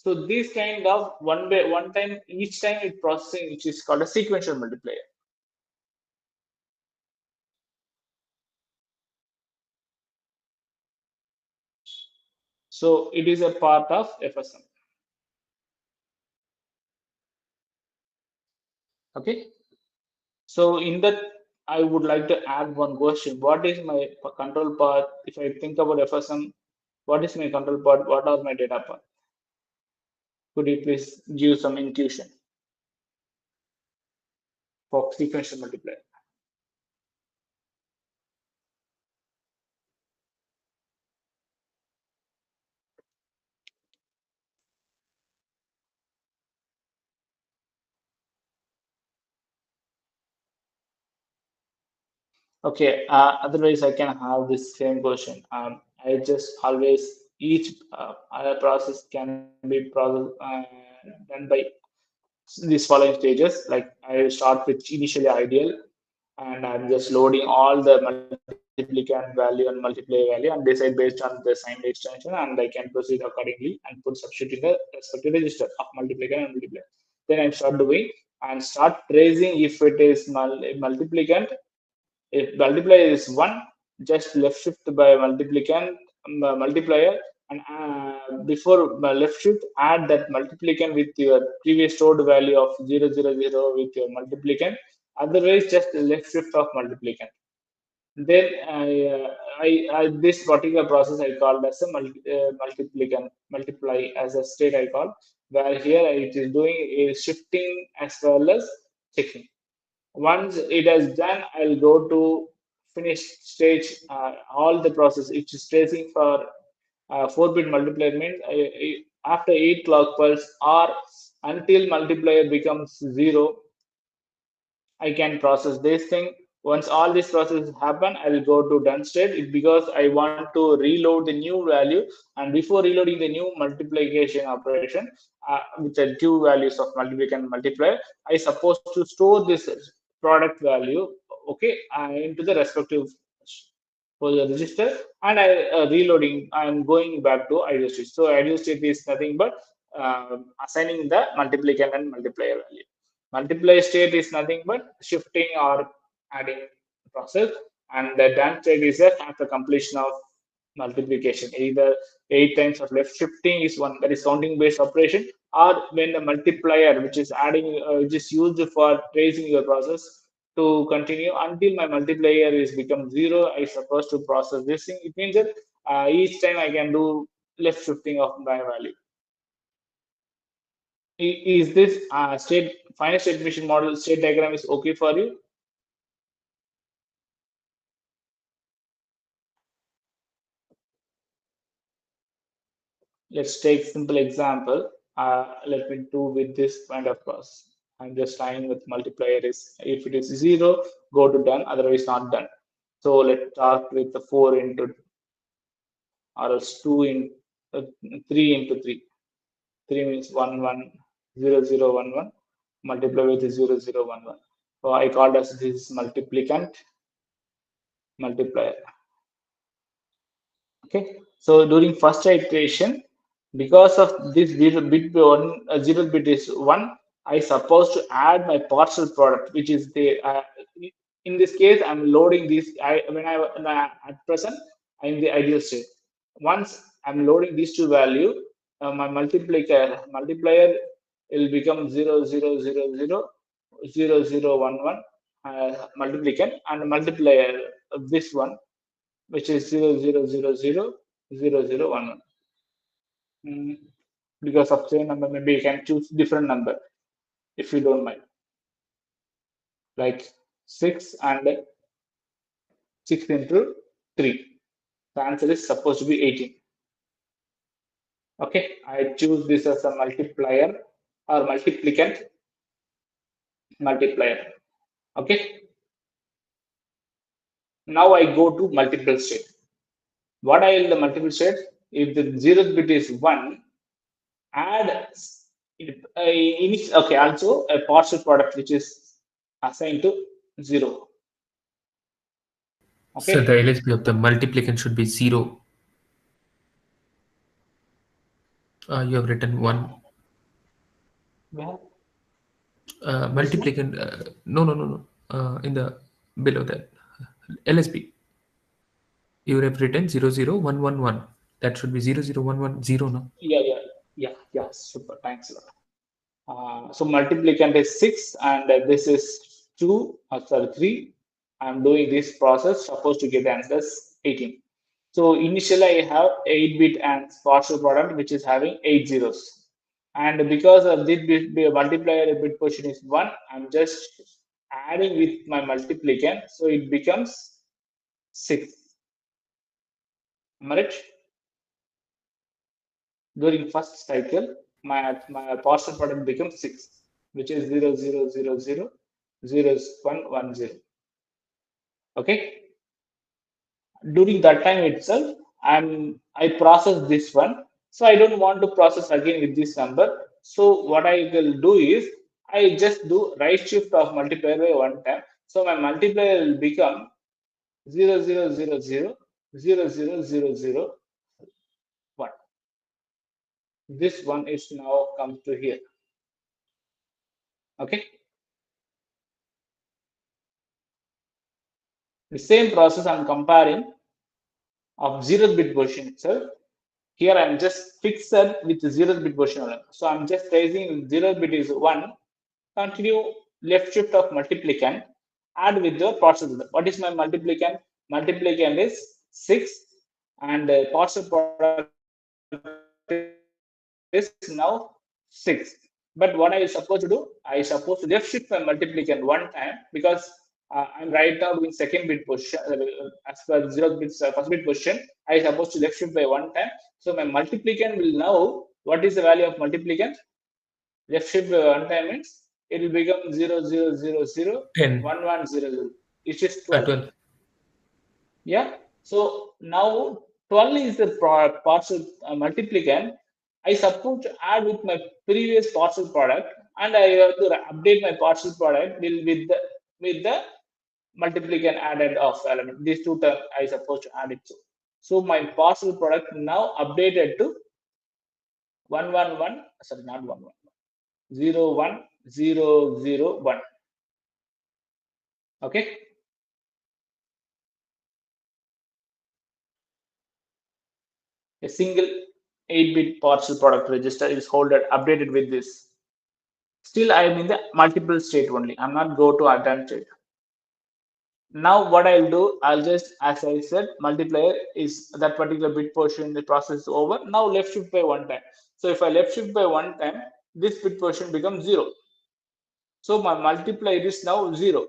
So this kind of one time, each time it processing, which is called a sequential multiplier. So it is a part of FSM. Okay. So in that, I would like to add one question. What is my control path? If I think about FSM, what is my control path? What are my data path? Could you please give some intuition for sequential multiplier? Okay, otherwise I can have this same question. I just always each other process can be processed done by these following stages. Like I start with initially ideal, and I'm just loading all the multiplicand value and multiplier value and decide based on the signed extension, and I can proceed accordingly and put substitute in the respective register of multiplier and multiplier. Then I start doing and start tracing if it is multiplicand. If multiplier is 1, just left shift by multiplicand multiplier, and before left shift, add that multiplicand with your previous stored value of 000 with your multiplicand. Otherwise, just left shift of multiplicand. Then this particular process I called as a multiplicand multiply as a state I call, where here it is doing is shifting as well as checking. Once it is done, I'll go to finish stage, all the process. It's tracing for 4-bit multiplier means after 8 clock pulse or until multiplier becomes 0, I can process this thing. Once all these processes happen, I will go to done state because I want to reload the new value. And before reloading the new multiplication operation with the two values of multiplication and multiplier, I supposed to store this product value, okay, into the respective for the register, and I reloading. I'm going back to ideal state. So ideal state is nothing but assigning the multiplication and multiplier value. Multiply state is nothing but shifting or adding process, and the done state is that after completion of multiplication, either 8 times of left shifting is one, that is counting based operation, or when the multiplier, which is adding, which is used for tracing your process to continue until my multiplier is become 0. I supposed to process this thing. It means that each time I can do left shifting of my value. Is this state finite state machine model state diagram is okay for you? Let's take simple example. Let me do with this kind of process. I'm just trying with multiplier is if it is 0, go to done, otherwise not done. So let's start with the 4 into or else 2 in 3 into 3. 3 means 1 1 0 0 1 1 multiply with 0 0 1 1. So I called as this multiplicand multiplier. Okay, so during first iteration, because of this zero bit is one, I supposed to add my partial product, which is the in this case I'm loading this. At present I'm in the ideal state. Once I'm loading these two value, my multiplier will become 0 0 0 0 0 0 0 1 1 multiplicand, and multiplier of this one, which is 0 0 0 0 0 0 1 1. Mm, because of same number, maybe you can choose different number if you don't mind, like 6 and 6 into 3. The answer is supposed to be 18. Okay, I choose this as a multiplier or multiplicand multiplier. Okay, now I go to multiple state. What I will the multiple state? If the zeroth bit is 1, add okay, also a partial product which is assigned to 0. So the Okay, LSB of the multiplication should be 0. You have written one Where? This one? multiplicand. No, no, no, no. In the below that LSB, you have written 00111. That should be 00110. No. Yeah, yeah, yeah, yeah. Super. Thanks a lot. So multiplicand is 6 and this is 2, sorry, 3. I'm doing this process, supposed to get the answer is 18. So initially I have 8-bit and partial product which is having 8 zeros. And because of this multiplier bit position is 1, I'm just adding with my multiplicand. So it becomes 6. Am I right? During first cycle, my partial product becomes 6, which is 0, 0, 0, 0, 0 is 1, 1, 0. Okay. During that time itself, I process this one. So I don't want to process again with this number. So what I will do is I just do right shift of multiplier by one time. So my multiplier will become 0, 0, 0, 0, 0, 0, 0, 0, 1. This one is now come to here. Okay. The same process I'm comparing of 0th bit position itself. Here I'm just fixed with 0th bit position only. So I'm just raising 0th bit is 1. Continue left shift of multiplicand. Add with the partial. What is my multiplicand? Multiplicand is 6 and partial product is now 6. But what I supposed to do? I supposed to left shift my multiplicand one time because I'm right now doing second bit position as per 0th bit first bit position. I supposed to left shift by one time. So my multiplicand will know what is the value of multiplicand. Left shift by one time means it will become 10. 0, 0, 0, 0, 1, 1, 0, 0, which is 12. 12. Yeah. So now 12 is the partial multiplicand. I suppose to add with my previous partial product, and I have to update my partial product with the multiplicand added of element. These two terms I suppose to add it to. So my partial product now updated to 111. Sorry, not 111. 0, 1, 0, 0, 1. Okay. A single 8-bit partial product register is holded updated with this. Still, I am in the multiple state only. I'm not go to advanced state. Now, what I'll do, I'll just, as I said, multiplier is that particular bit portion, the process is over. Now, left shift by one time. So, if I left shift by one time, this bit portion becomes 0. So, my multiplier is now 0.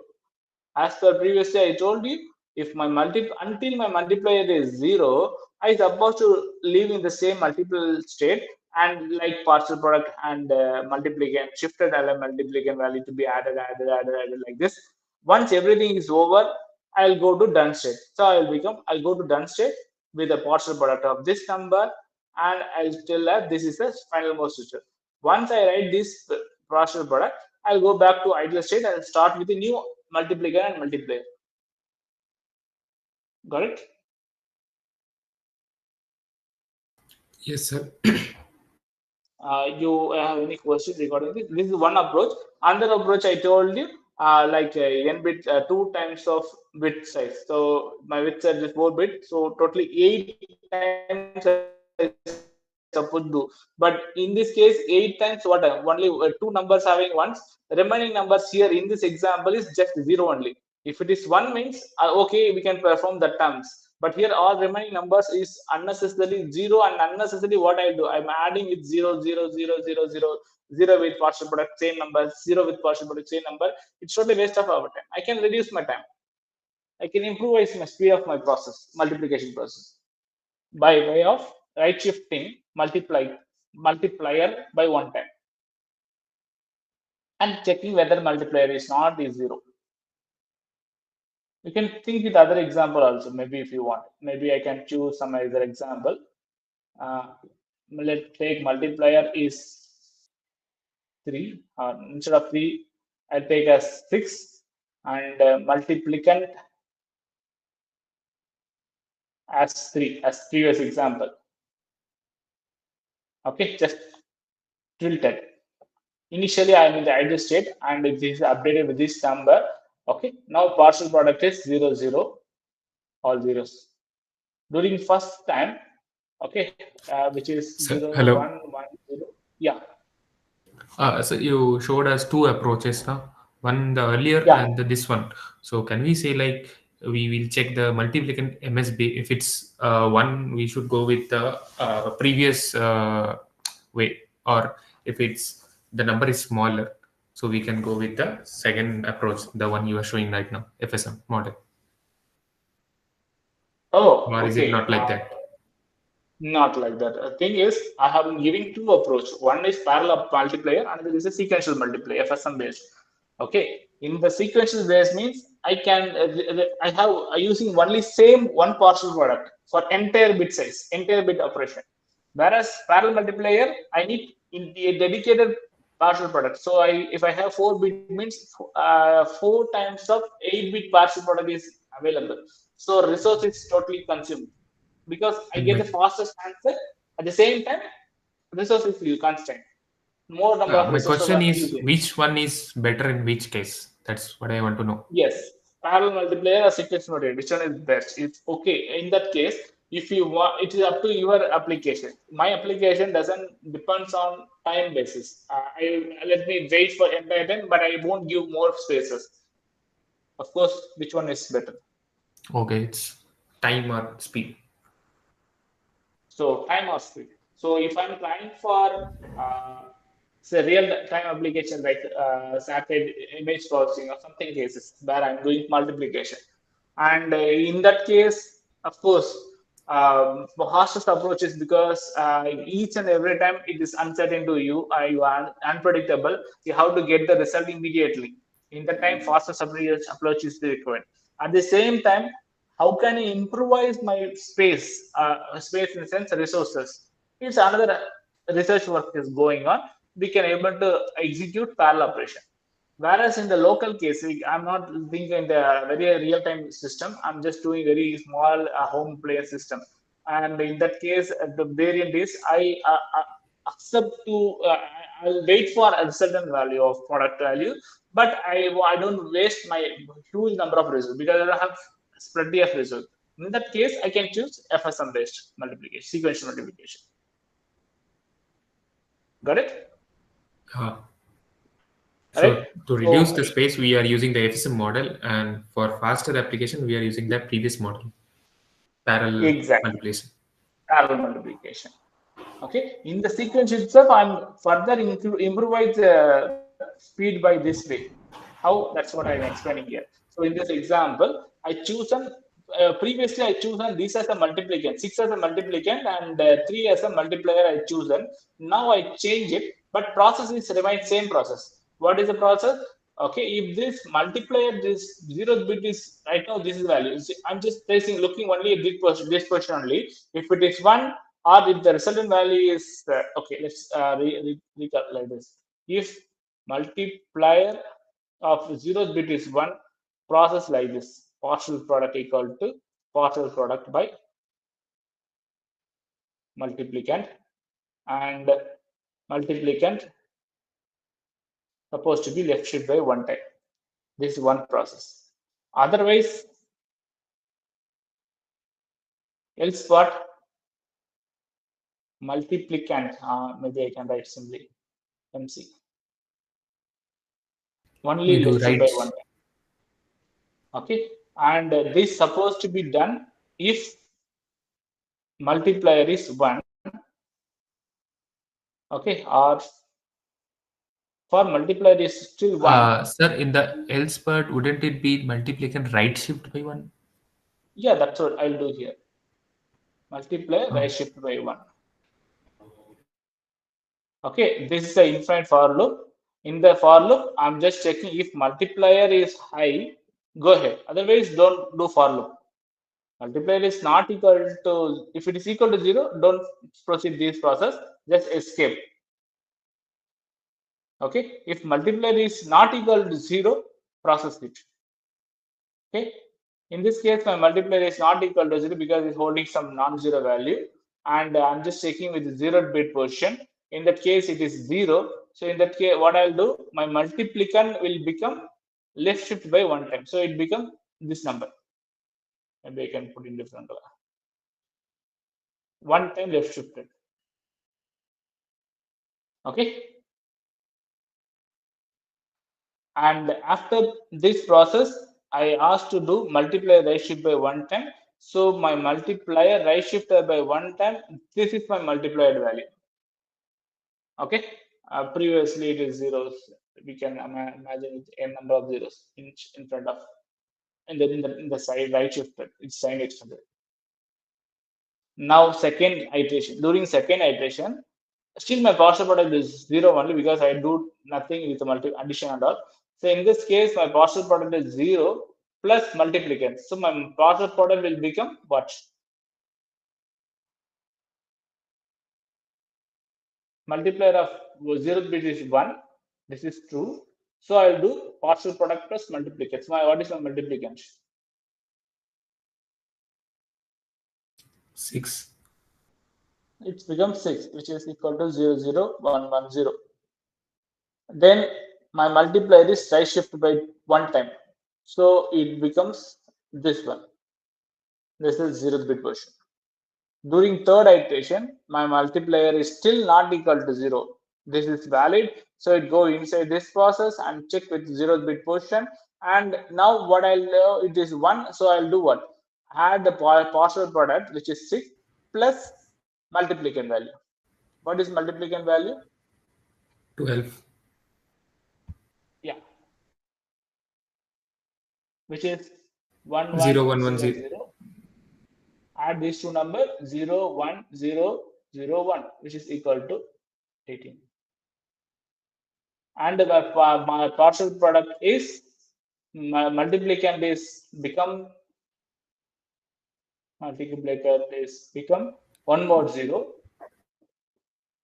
As per previously, I told you, if my until my multiplier is 0, I supposed to live in the same multiple state and like partial product and multiplicand, shifted element multiplicand value to be added like this. Once everything is over, I'll go to done state. So I'll go to done state with a partial product of this number, and I'll tell that this is the final most system. Once I write this partial product, I'll go back to ideal state and start with a new multiplier and multiplier. Got it? Yes, sir. You have any questions regarding this? This is one approach. Another approach I told you, like n bit, 2 times of bit size. So my bit size is 4 bit. So totally 8 times I suppose to do. But in this case, 8 times what? Only two numbers having ones. The remaining numbers here in this example is just 0 only. If it is 1 means okay, we can perform the terms. But here all remaining numbers is unnecessarily 0 and unnecessarily what I do, I'm adding with 0, 0, 0, 0, 0, 0 with partial product same number, 0 with partial product same number. It's totally waste of our time. I can reduce my time. I can improvise my speed of my process, multiplication process by way of right shifting multiplier by one time and checking whether multiplier is not is 0. You can think with other example also, maybe if you want. Maybe I can choose some other example. Let's take multiplier is 3. Instead of 3, I'll take as 6 and multiplicand as 3 as previous example. Okay, just tilted. Initially, I am in the ideal state and it is updated with this number. Okay, now partial product is 0, 0, all zeros. During first time, okay, which is So, 0, hello. 1, 1, 0. Yeah, So you showed us two approaches now, one the earlier yeah. and this one. So can we say like we will check the multiplicand MSB? If it's one, we should go with the previous way, or if it's the number is smaller, so we can go with the second approach, the one you are showing right now, FSM model. Oh, Or is it okay. not like that? Not like that. The thing is, I have been giving two approach. One is parallel multiplier, and there is a sequential multiplier, FSM based. Okay. In the sequential base means I have using only same one partial product for entire bit size, entire bit operation. Whereas parallel multiplier, I need in a dedicated partial product. So if I have 4 bit means 4 times of 8 bit partial product is available. So resource is totally consumed because I In get the my fastest answer at the same time resources will constant. More number of my resources question are is using. which one is better in which case? That's what I want to know. Yes, parallel multiplier or sequence multiplier, which one is best? It's okay. In that case, if you want, it is up to your application. My application doesn't depends on time basis. Let me wait for entire time, but I won't give more spaces. Of course, which one is better? Okay, it's time or speed. So time or speed. So if I'm trying for say real time application like satellite image processing or something cases where I'm doing multiplication, and in that case, of course, the fastest approach is because each and every time it is uncertain to you, you are unpredictable. You have to get the result immediately. In that time, fastest approach is required. At the same time, how can I improvise my space in the sense resources? It's another research work is going on. We can able to execute parallel operation. Whereas in the local case, I'm not thinking in the very real time system. I'm just doing very small home player system. And in that case, the variant is I accept to I'll wait for a certain value of product value, but I don't waste my huge number of results because I have plenty of results. In that case, I can choose FSM based multiplication, sequential multiplication. Got it? Uh, Right? so to reduce So the space, we are using the FSM model, and for faster application, we are using the previous model, parallel exactly, multiplication. parallel multiplication. Okay, in the sequence itself, I'm further improvise the speed by this way. How? That's what I'm explaining here. So in this example, I chosen previously I chosen this as a multiplicand, 6 as a multiplicand, and 3 as a multiplier I chosen. Now I change it, but process is remain same process. What is the process? Okay, if this multiplier, this zeroth bit is right now, this is value. I'm just placing, looking only at this portion only. If it is 1, or if the resultant value is okay, let's recap like this. If multiplier of zeroth bit is 1, process like this: partial product equal to partial product by multiplicand, and multiplicand supposed to be left shift by 1 time. This is one process. Otherwise, else what? Multiplicand, maybe I can write simply MC, We only do left shift by right. 1 time. Okay, and this supposed to be done if multiplier is 1. Okay, or for multiplier is still 1. Sir, in the else part, wouldn't it be multiplicand right shift by one? Yeah, that's what I'll do here. Multiply Oh, right shift by 1. Okay, this is the infinite for loop. In the for loop, I'm just checking if multiplier is high, go ahead. Otherwise, don't do for loop. Multiplier is not equal to, if it is equal to 0, don't proceed this process, just escape. Okay, if multiplier is not equal to 0, process it. Okay, in this case, my multiplier is not equal to 0 because it's holding some non-zero value. and I'm just checking with the 0th bit position. In that case, it is 0. So in that case, what I'll do, my multiplicand will become left shift by one time. So it become this number. Maybe I can put in different color. One time left shifted. Okay. And after this process, I asked to do multiply right shift by one time. So my multiplier right shifter by one time, this is my multiplied value. Okay. Previously it is zeros. We can imagine it a number of zeros in front of, and then in the side right shifted, it's sign extended. Now second iteration, during second iteration, still my partial product is zero only because I do nothing with the multi addition and all. So in this case, my partial product is zero plus multiplicand. So my partial product will become what? Multiplier of 0th bit is one. This is true. So I'll do partial product plus multiplicand. So what is my multiplicand? 6. It becomes 6, which is equal to 00110. Then my multiplier is right shift by one time. So it becomes this one. This is 0th bit version. During third iteration, my multiplier is still not equal to 0. This is valid. So it go inside this process and check with 0th bit position. And now what I'll do, it is 1. So I'll do what? Add the partial product, which is 6 plus multiplicand value. What is multiplicand value? 12. Yeah, which is 0110. 1100. Add these two numbers 01001, which is equal to 18. And my partial product is my multiplicand is become multiplicand is become one more zero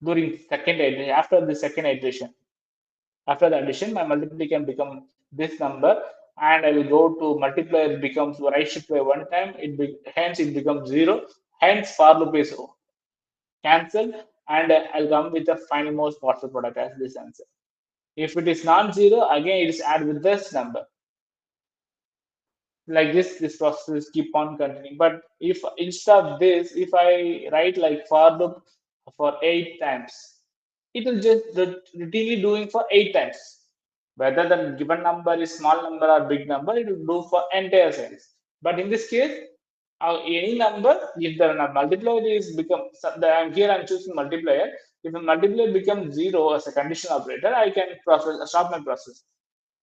during second iteration. After the second iteration, after the addition, my multiplicand become this number, and I will go to multiplier becomes right shift by one time. Hence it becomes zero. Hence for loop is cancelled, and I'll come with the final most partial product as this answer. If it is non-zero, again it is add with this number. Like this process keep on continuing. But if instead of this, if I write like for loop for 8 times, it will just routinely doing for 8 times. Whether the given number is small number or big number, it will do for entire series. But in this case, any number, if the multiplier is become, here I'm choosing multiplier. If the multiplier becomes zero as a conditional operator, I can process stop my process.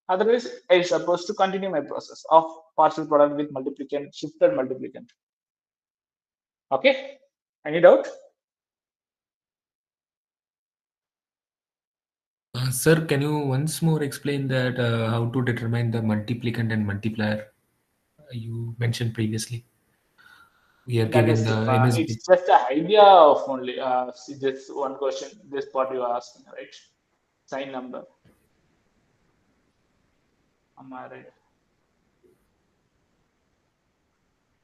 Otherwise, I supposed to continue my process of partial product with multiplicand, shifted multiplicand. Okay? Any doubt? Sir, can you once more explain that how to determine the multiplicand and multiplier you mentioned previously? We are That given is, the MSB. it's just an idea of only. See this one question, this part you are asking, right? Sign number. Am I right?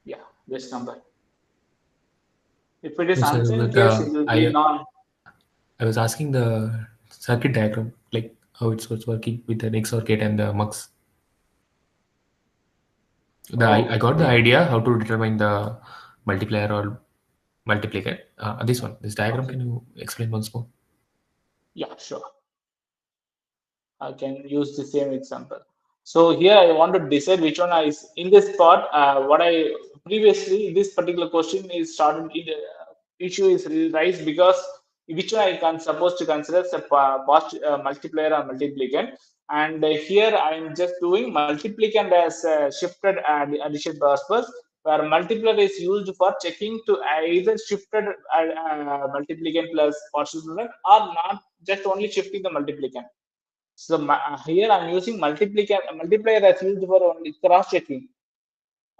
Yeah, this number. If it is No, sir, unsigned but case, it will be non. I was asking the circuit diagram, like how it's working with the XOR gate and the MUX. I got the Okay. idea how to determine the multiplier or multiplicand. This one, this diagram, Okay. can you explain once more? Yeah, sure. I can use the same example. So here I want to decide which one is in this part. What I previously this particular question is started. Issue is raised because which one I can supposed to consider as a multiplier or multiplicand. And here I am just doing multiplicand as shifted addition purpose, where multiplier is used for checking to either shifted multiplicand plus partial product or not, just only shifting the multiplicand. So here I'm using multiplier as used for only cross checking,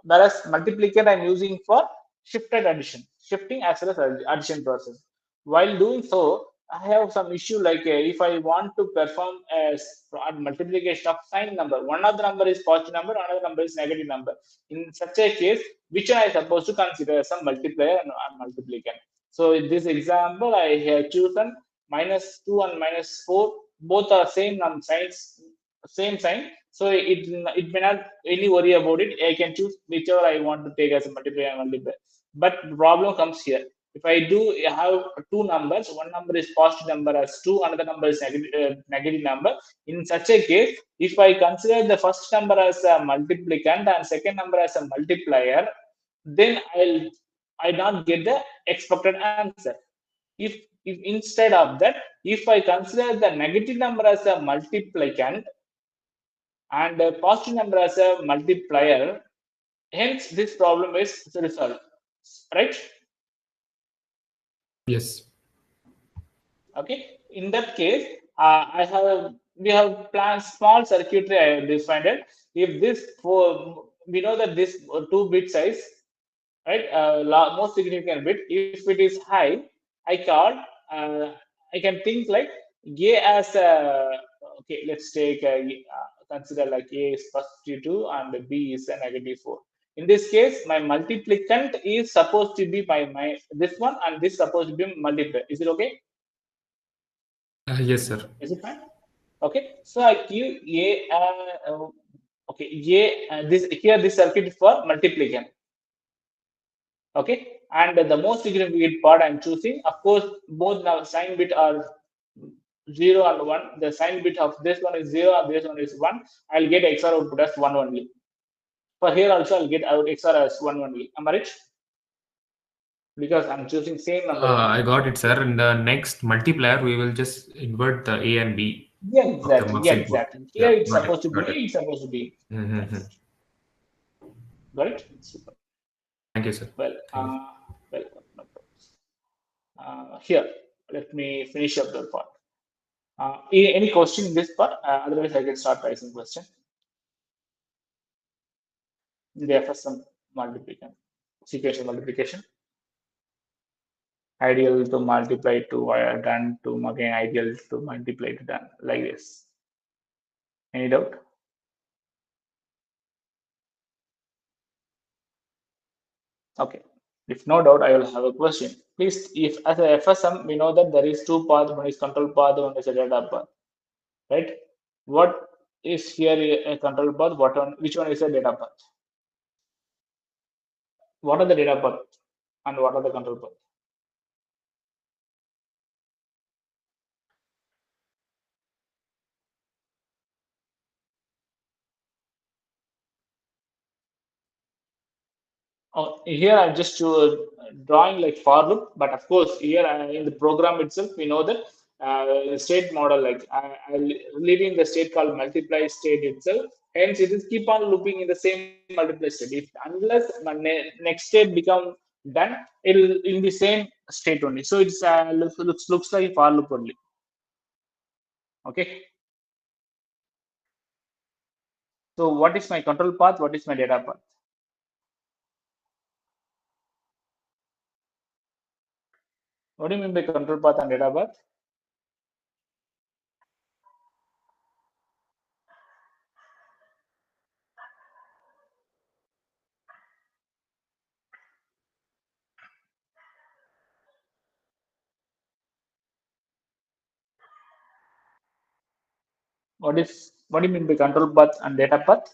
whereas multiplier I'm using for shifted addition, shifting as well as addition process. While doing so, I have some issue like if I want to perform a multiplication of sign number, one of the number is positive number, another number is negative number. In such a case, which one I supposed to consider as a multiplier and multiplier? So in this example, I have chosen -2 and -4. Both are same signs, same sign. So it may not any worry about it. I can choose whichever I want to take as a multiplier and multiplier. But problem comes here. If I do have two numbers, one number is positive number as 2, another number is negative number. In such a case, if I consider the first number as a multiplicand and second number as a multiplier, then I not get the expected answer. If instead of that, if I consider the negative number as a multiplicand and a positive number as a multiplier, hence this problem is resolved, right? Yes. Okay, in that case, I have we have planned small circuitry. I have defined it. If this four, we know that this 2-bit size, right, most significant bit, if it is high, I call, uh, I can think like a as a, okay, let's take consider like a is +2 and b is a -4. In this case, my multiplicand is supposed to be my this one, and this supposed to be multiplier. Is it okay? Yes, sir. Is it fine? Okay, so I give okay, this here this circuit is for multiplicand. Okay, and the most significant part I'm choosing, of course, both now sign bit are 0 and 1. The sign bit of this one is 0 and this one is 1. I'll get XOR output as 1 only. For here also I'll get out XOR as 1 only. Am I right? Because I'm choosing same number I only. got it, sir. In the next multiplier, we will just invert the A and B Yeah, of the exactly. mux Yeah, input. exactly. Here Yeah, it's got it. supposed to be Got A, it. it's supposed to be. Mm-hmm. Yes. Got it? Super. Thank you, sir. Well, Thank you. welcome. No problems. Here, let me finish up the part. Any question in this part? Otherwise, I can start raising question. The FSM multiplication, sequential multiplication, ideal to multiply to done to again ideal to multiply to done, like this. Any doubt? Okay. If no doubt, I will have a question. Please, if as a FSM, we know that there is two paths, one is control path, one is a data path, right? What is here a control path? Which one is a data path? What are the data path and what are the control path? Oh, here I'm just drawing like for loop, but of course here in the program itself we know that state model, like I live in the state called multiply state itself. Hence it is keep on looping in the same multiply state. If unless my next state become done, it'll in the same state only. So it's looks like for loop only. Okay. So what is my control path? What is my data path? What do you mean by control path and data path? What do you mean by control path and data path?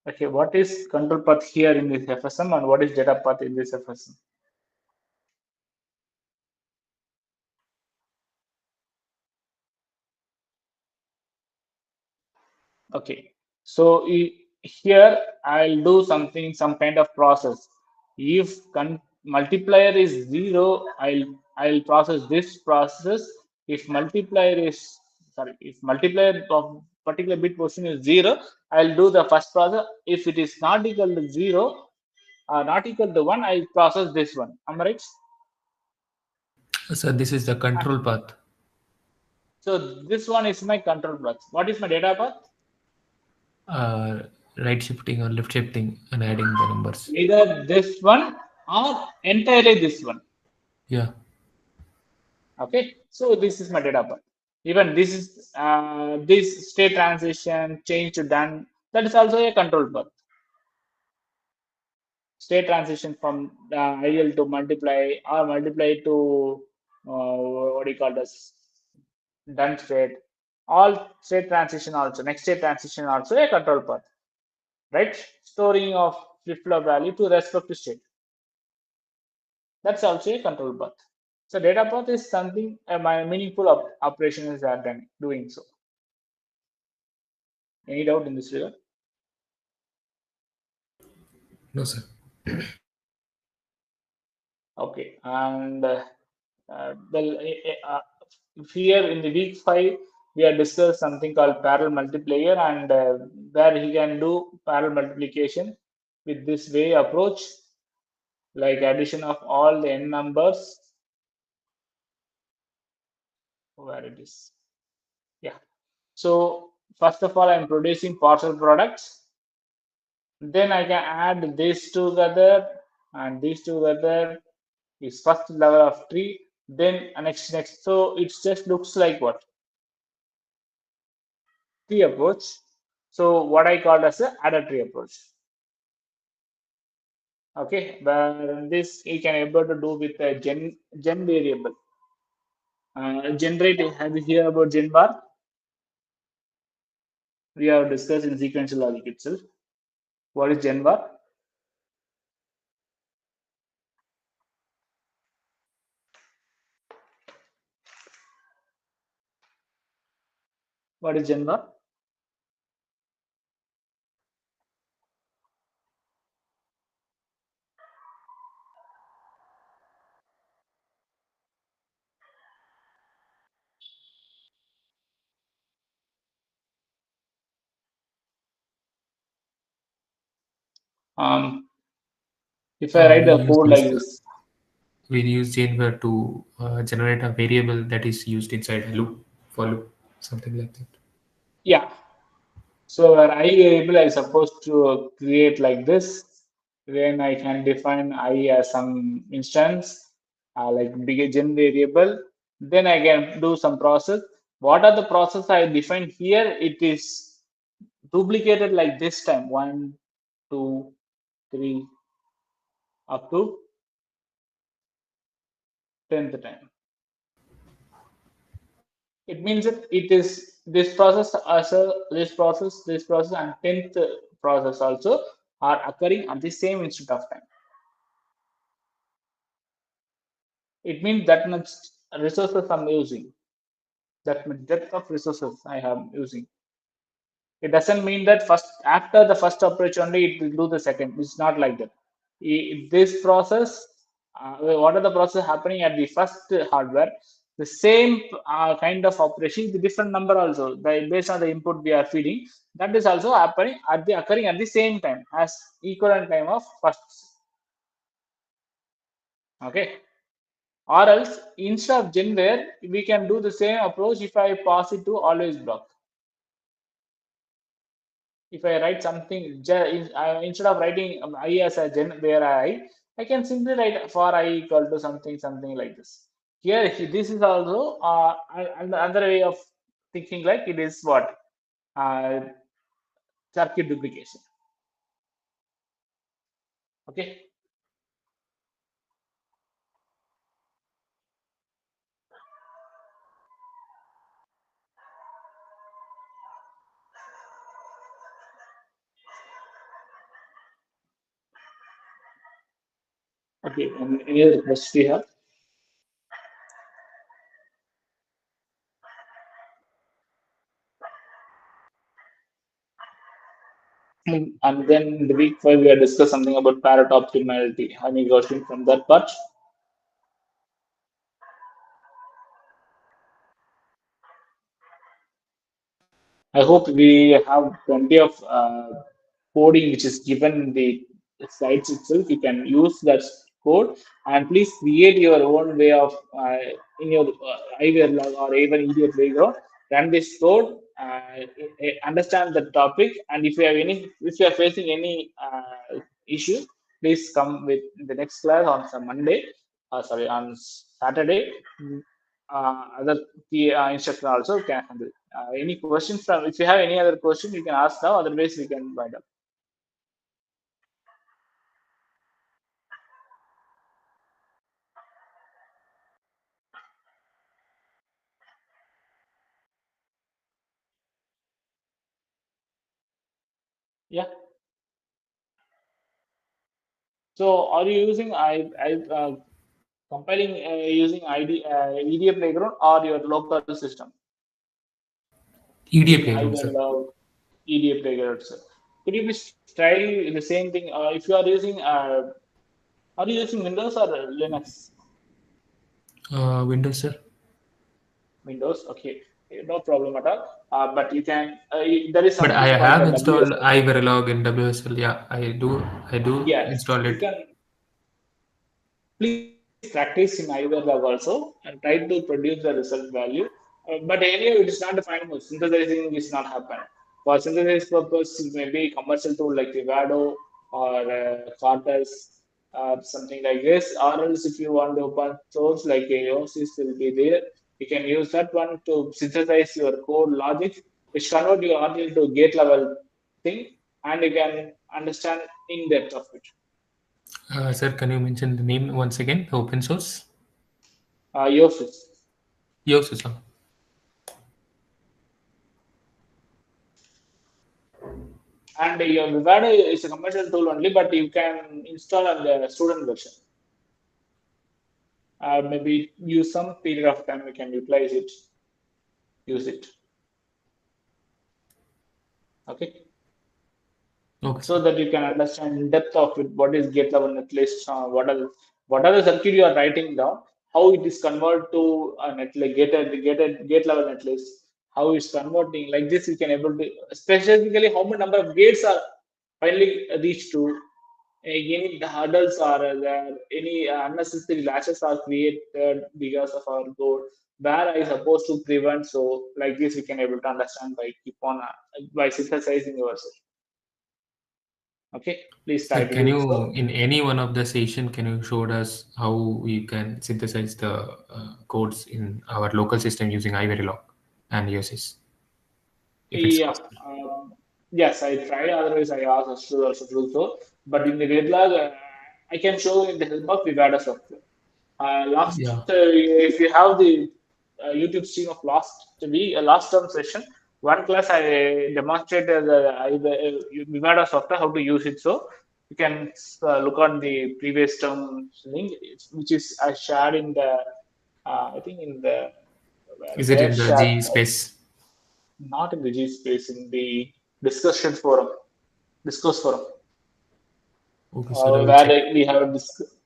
Okay, what is control path here in this FSM and what is data path in this FSM? Okay, so here I'll do something, some kind of process. If multiplier is 0, I'll process this process. If multiplier is, sorry, if multiplier of particular bit portion is 0, I'll do the first process. If it is not equal to 0, not equal to 1, I'll process this one. Am I right? Sir, this is the control path. So this one is my control path. What is my data path? Uh, right shifting or left shifting and adding the numbers. Either this one or entirely this one. Yeah. Okay, so this is my data path. Even this state transition change to done, that is also a control path. State transition from ideal to multiply or multiply to what do you call this done state. All state transition also, next state transition also a control path, right? Storing of flip-flop value to respect to state. That's also a control path. So data path is something my meaningful operations are done doing so. Any doubt in this regard? No, sir. Okay, and well, here in the week 5, we have discussed something called parallel multiplier, and where he can do parallel multiplication with this way approach, like addition of all the n numbers. Where it is? Yeah. So first of all, I'm producing partial products. Then I can add these together and these together is first level of tree. Then next. So it just looks like what? Tree approach. So what I call as a adder tree approach. Okay, but this you can able to do with a gen variable. Generate. Have you heard about gen bar? We have discussed in sequential logic itself. What is gen bar? What is gen bar? Um, if I write We the use code this. like this, We use Janeware to generate a variable that is used inside a loop, for loop, something like that. yeah. So where I variable I supposed to create like this, then I can define I as some instance, like big gen variable. Then I can do some process. What are the process I define here? It is duplicated like this time, one, two, three, up to 10th time. It means that it is this process as a this process and 10th process also are occurring at the same instant of time. It means that much resources I'm using, that much depth of resources I am using. It doesn't mean that first after the first approach only it will do the second. It's not like that. This process, what are the process happening at the first hardware? The same kind of operation, the different number also, based on the input we are feeding, that is also happening at the occurring at the same time as equivalent time of first. Okay. Or else instead of genware, we can do the same approach if I pass it to always block. If I write something, instead of writing I as a gen where I can simply write for I equal to something like this. Here, this is also another way of thinking like it is what? Uh, Circuit duplication. Okay. Okay. And any other question you have? And then in the week 5, we have discussed something about parrot optimality. Any question from that part? I hope we have plenty of coding which is given in the sites itself. You can use that code and please create your own way of in your iWare log or even idiot playground. Run this code, understand the topic, and if you are facing any issue, please come with the next class on some Monday. Sorry, on Saturday. other key instructor also can handle. Any questions from? If you have any other question, you can ask now. Otherwise, we can wind up. Yeah. So, are you using compiling using EDA playground or your local system EDA using playground, sir. EDA playground? Sir. Could you please try the same thing? If you are you using Windows or Linux? Windows, sir. Windows, okay, no problem at all. But you can there is But I something called have the installed WSL. iVerilog in WSL. Yeah, I do. I do Yes, install you it. can please practice in either log also and try to produce the result value. But anyway, it is not the final mode. Synthesizing is not happen. For synthesis purpose, maybe commercial tool like Vivado or Cortex or something like this. Or else, if you want to open source like AOSys will be there, you can use that one to synthesize your code logic, which convert your RTL into gate level thing, and you can understand in depth of it. Sir, can you mention the name once again? The open source? AOSys. Your system. And your Vivado is a commercial tool only, but you can install on the student version. Maybe use some period of time, you can utilize it, use it. Okay. Okay, So sir. that you can understand in depth of it, what is gate level netlist, what are the circuit you are writing down, how it is converted to a gate level netlist, how it's converting. Like this, you can able to specifically how many number of gates are finally reached to. Any hurdles are there, any unnecessary latches are created because of our code. Where I supposed to prevent. So like this, we can able to understand by keep on by synthesizing yourself. Okay, please Sir, try to can do you, so. in any one of the session, can you show us how we can synthesize the codes in our local system using iVerilog and EOSys, if it's Yeah. possible? Yes, I tried. Otherwise, I asked us to also do so. But in the weblog, I can show in the help of Vivada software. Yeah. If you have the YouTube stream of last term session, one class I demonstrated the Vivada software how to use it. So you can look on the previous term link, which is I shared in the I think in the Is it where in the shared. G space? Not in the G space, in the discussion forum, discourse forum, Okay, sir, I will where check. we have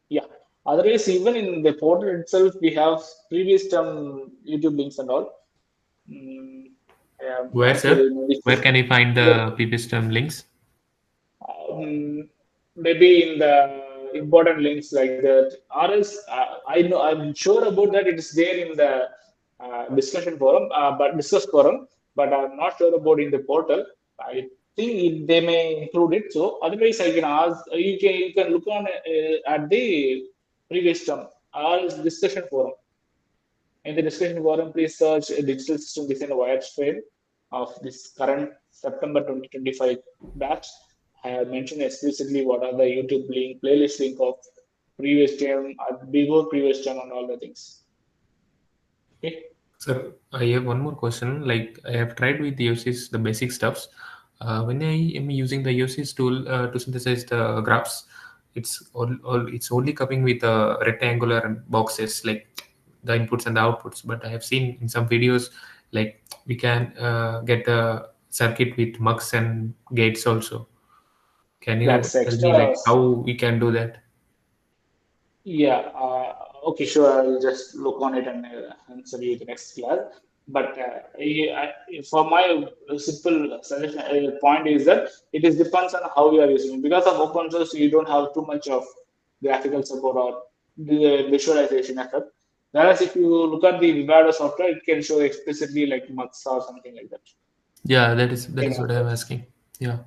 yeah. Otherwise, even in the portal itself, we have previous term YouTube links and all. Mm, yeah, Where, not sir? very Where can I find yeah. the previous term links? Maybe in the important links like that, or else I'm sure about that it is there in the discussion forum, but discuss forum, but I'm not sure about in the portal. I think they may include it. So otherwise, I can ask. You can look on at the previous term or discussion forum. In the discussion forum, please search a digital system design wireframe of this current September 2025 batch. I have mentioned explicitly what are the YouTube link, playlist link of previous term, before previous term, and all the things. Okay. Sir, I have one more question. Like I have tried with the EOSys, the basic stuffs. When I am using the EOSys tool to synthesize the graphs, it's only coming with rectangular boxes like the inputs and the outputs. But I have seen in some videos like we can get the circuit with mux and gates also. Can you That's tell me extra. like how we can do that? Yeah, okay, sure. I'll just look on it and answer you the next class. But for my simple suggestion, point is that it is depends on how you are using it. Because of open source, you don't have too much of graphical support or the visualization effort. Whereas if you look at the Vivado software, it can show explicitly like Mux or something like that. Yeah, that is Same what I'm approach. asking. Yeah.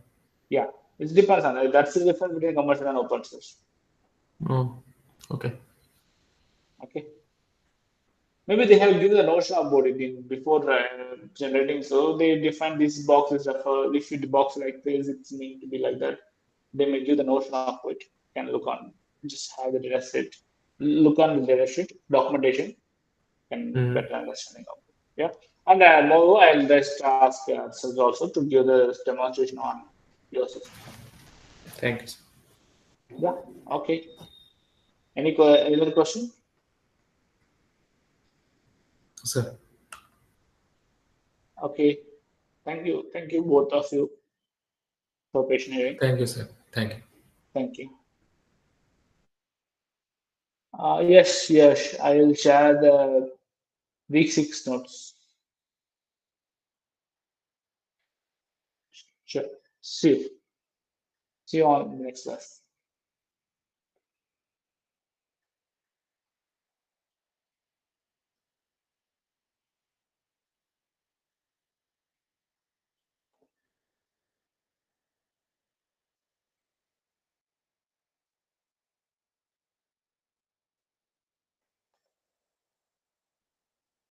Yeah, it depends on it. That's the difference between commercial and open source. Oh, okay. Okay. Maybe they have given the notion about it in before generating, so they define these boxes of if it box like this, it's meant to be like that. They may give the notion of it. Can look on, just have the data set, look on the data sheet documentation, and Mhm. better understanding of it. Yeah, and moreover, I'll just ask ourselves also to give the demonstration on your system. Thank you, sir. Yeah. Okay. Any other question? Sir, Okay. Thank you. Thank you both of you for patient hearing. thank you, sir. Thank you. Thank you. Yes, yes. I will share the week six notes. Sure. See you. See you on the next class.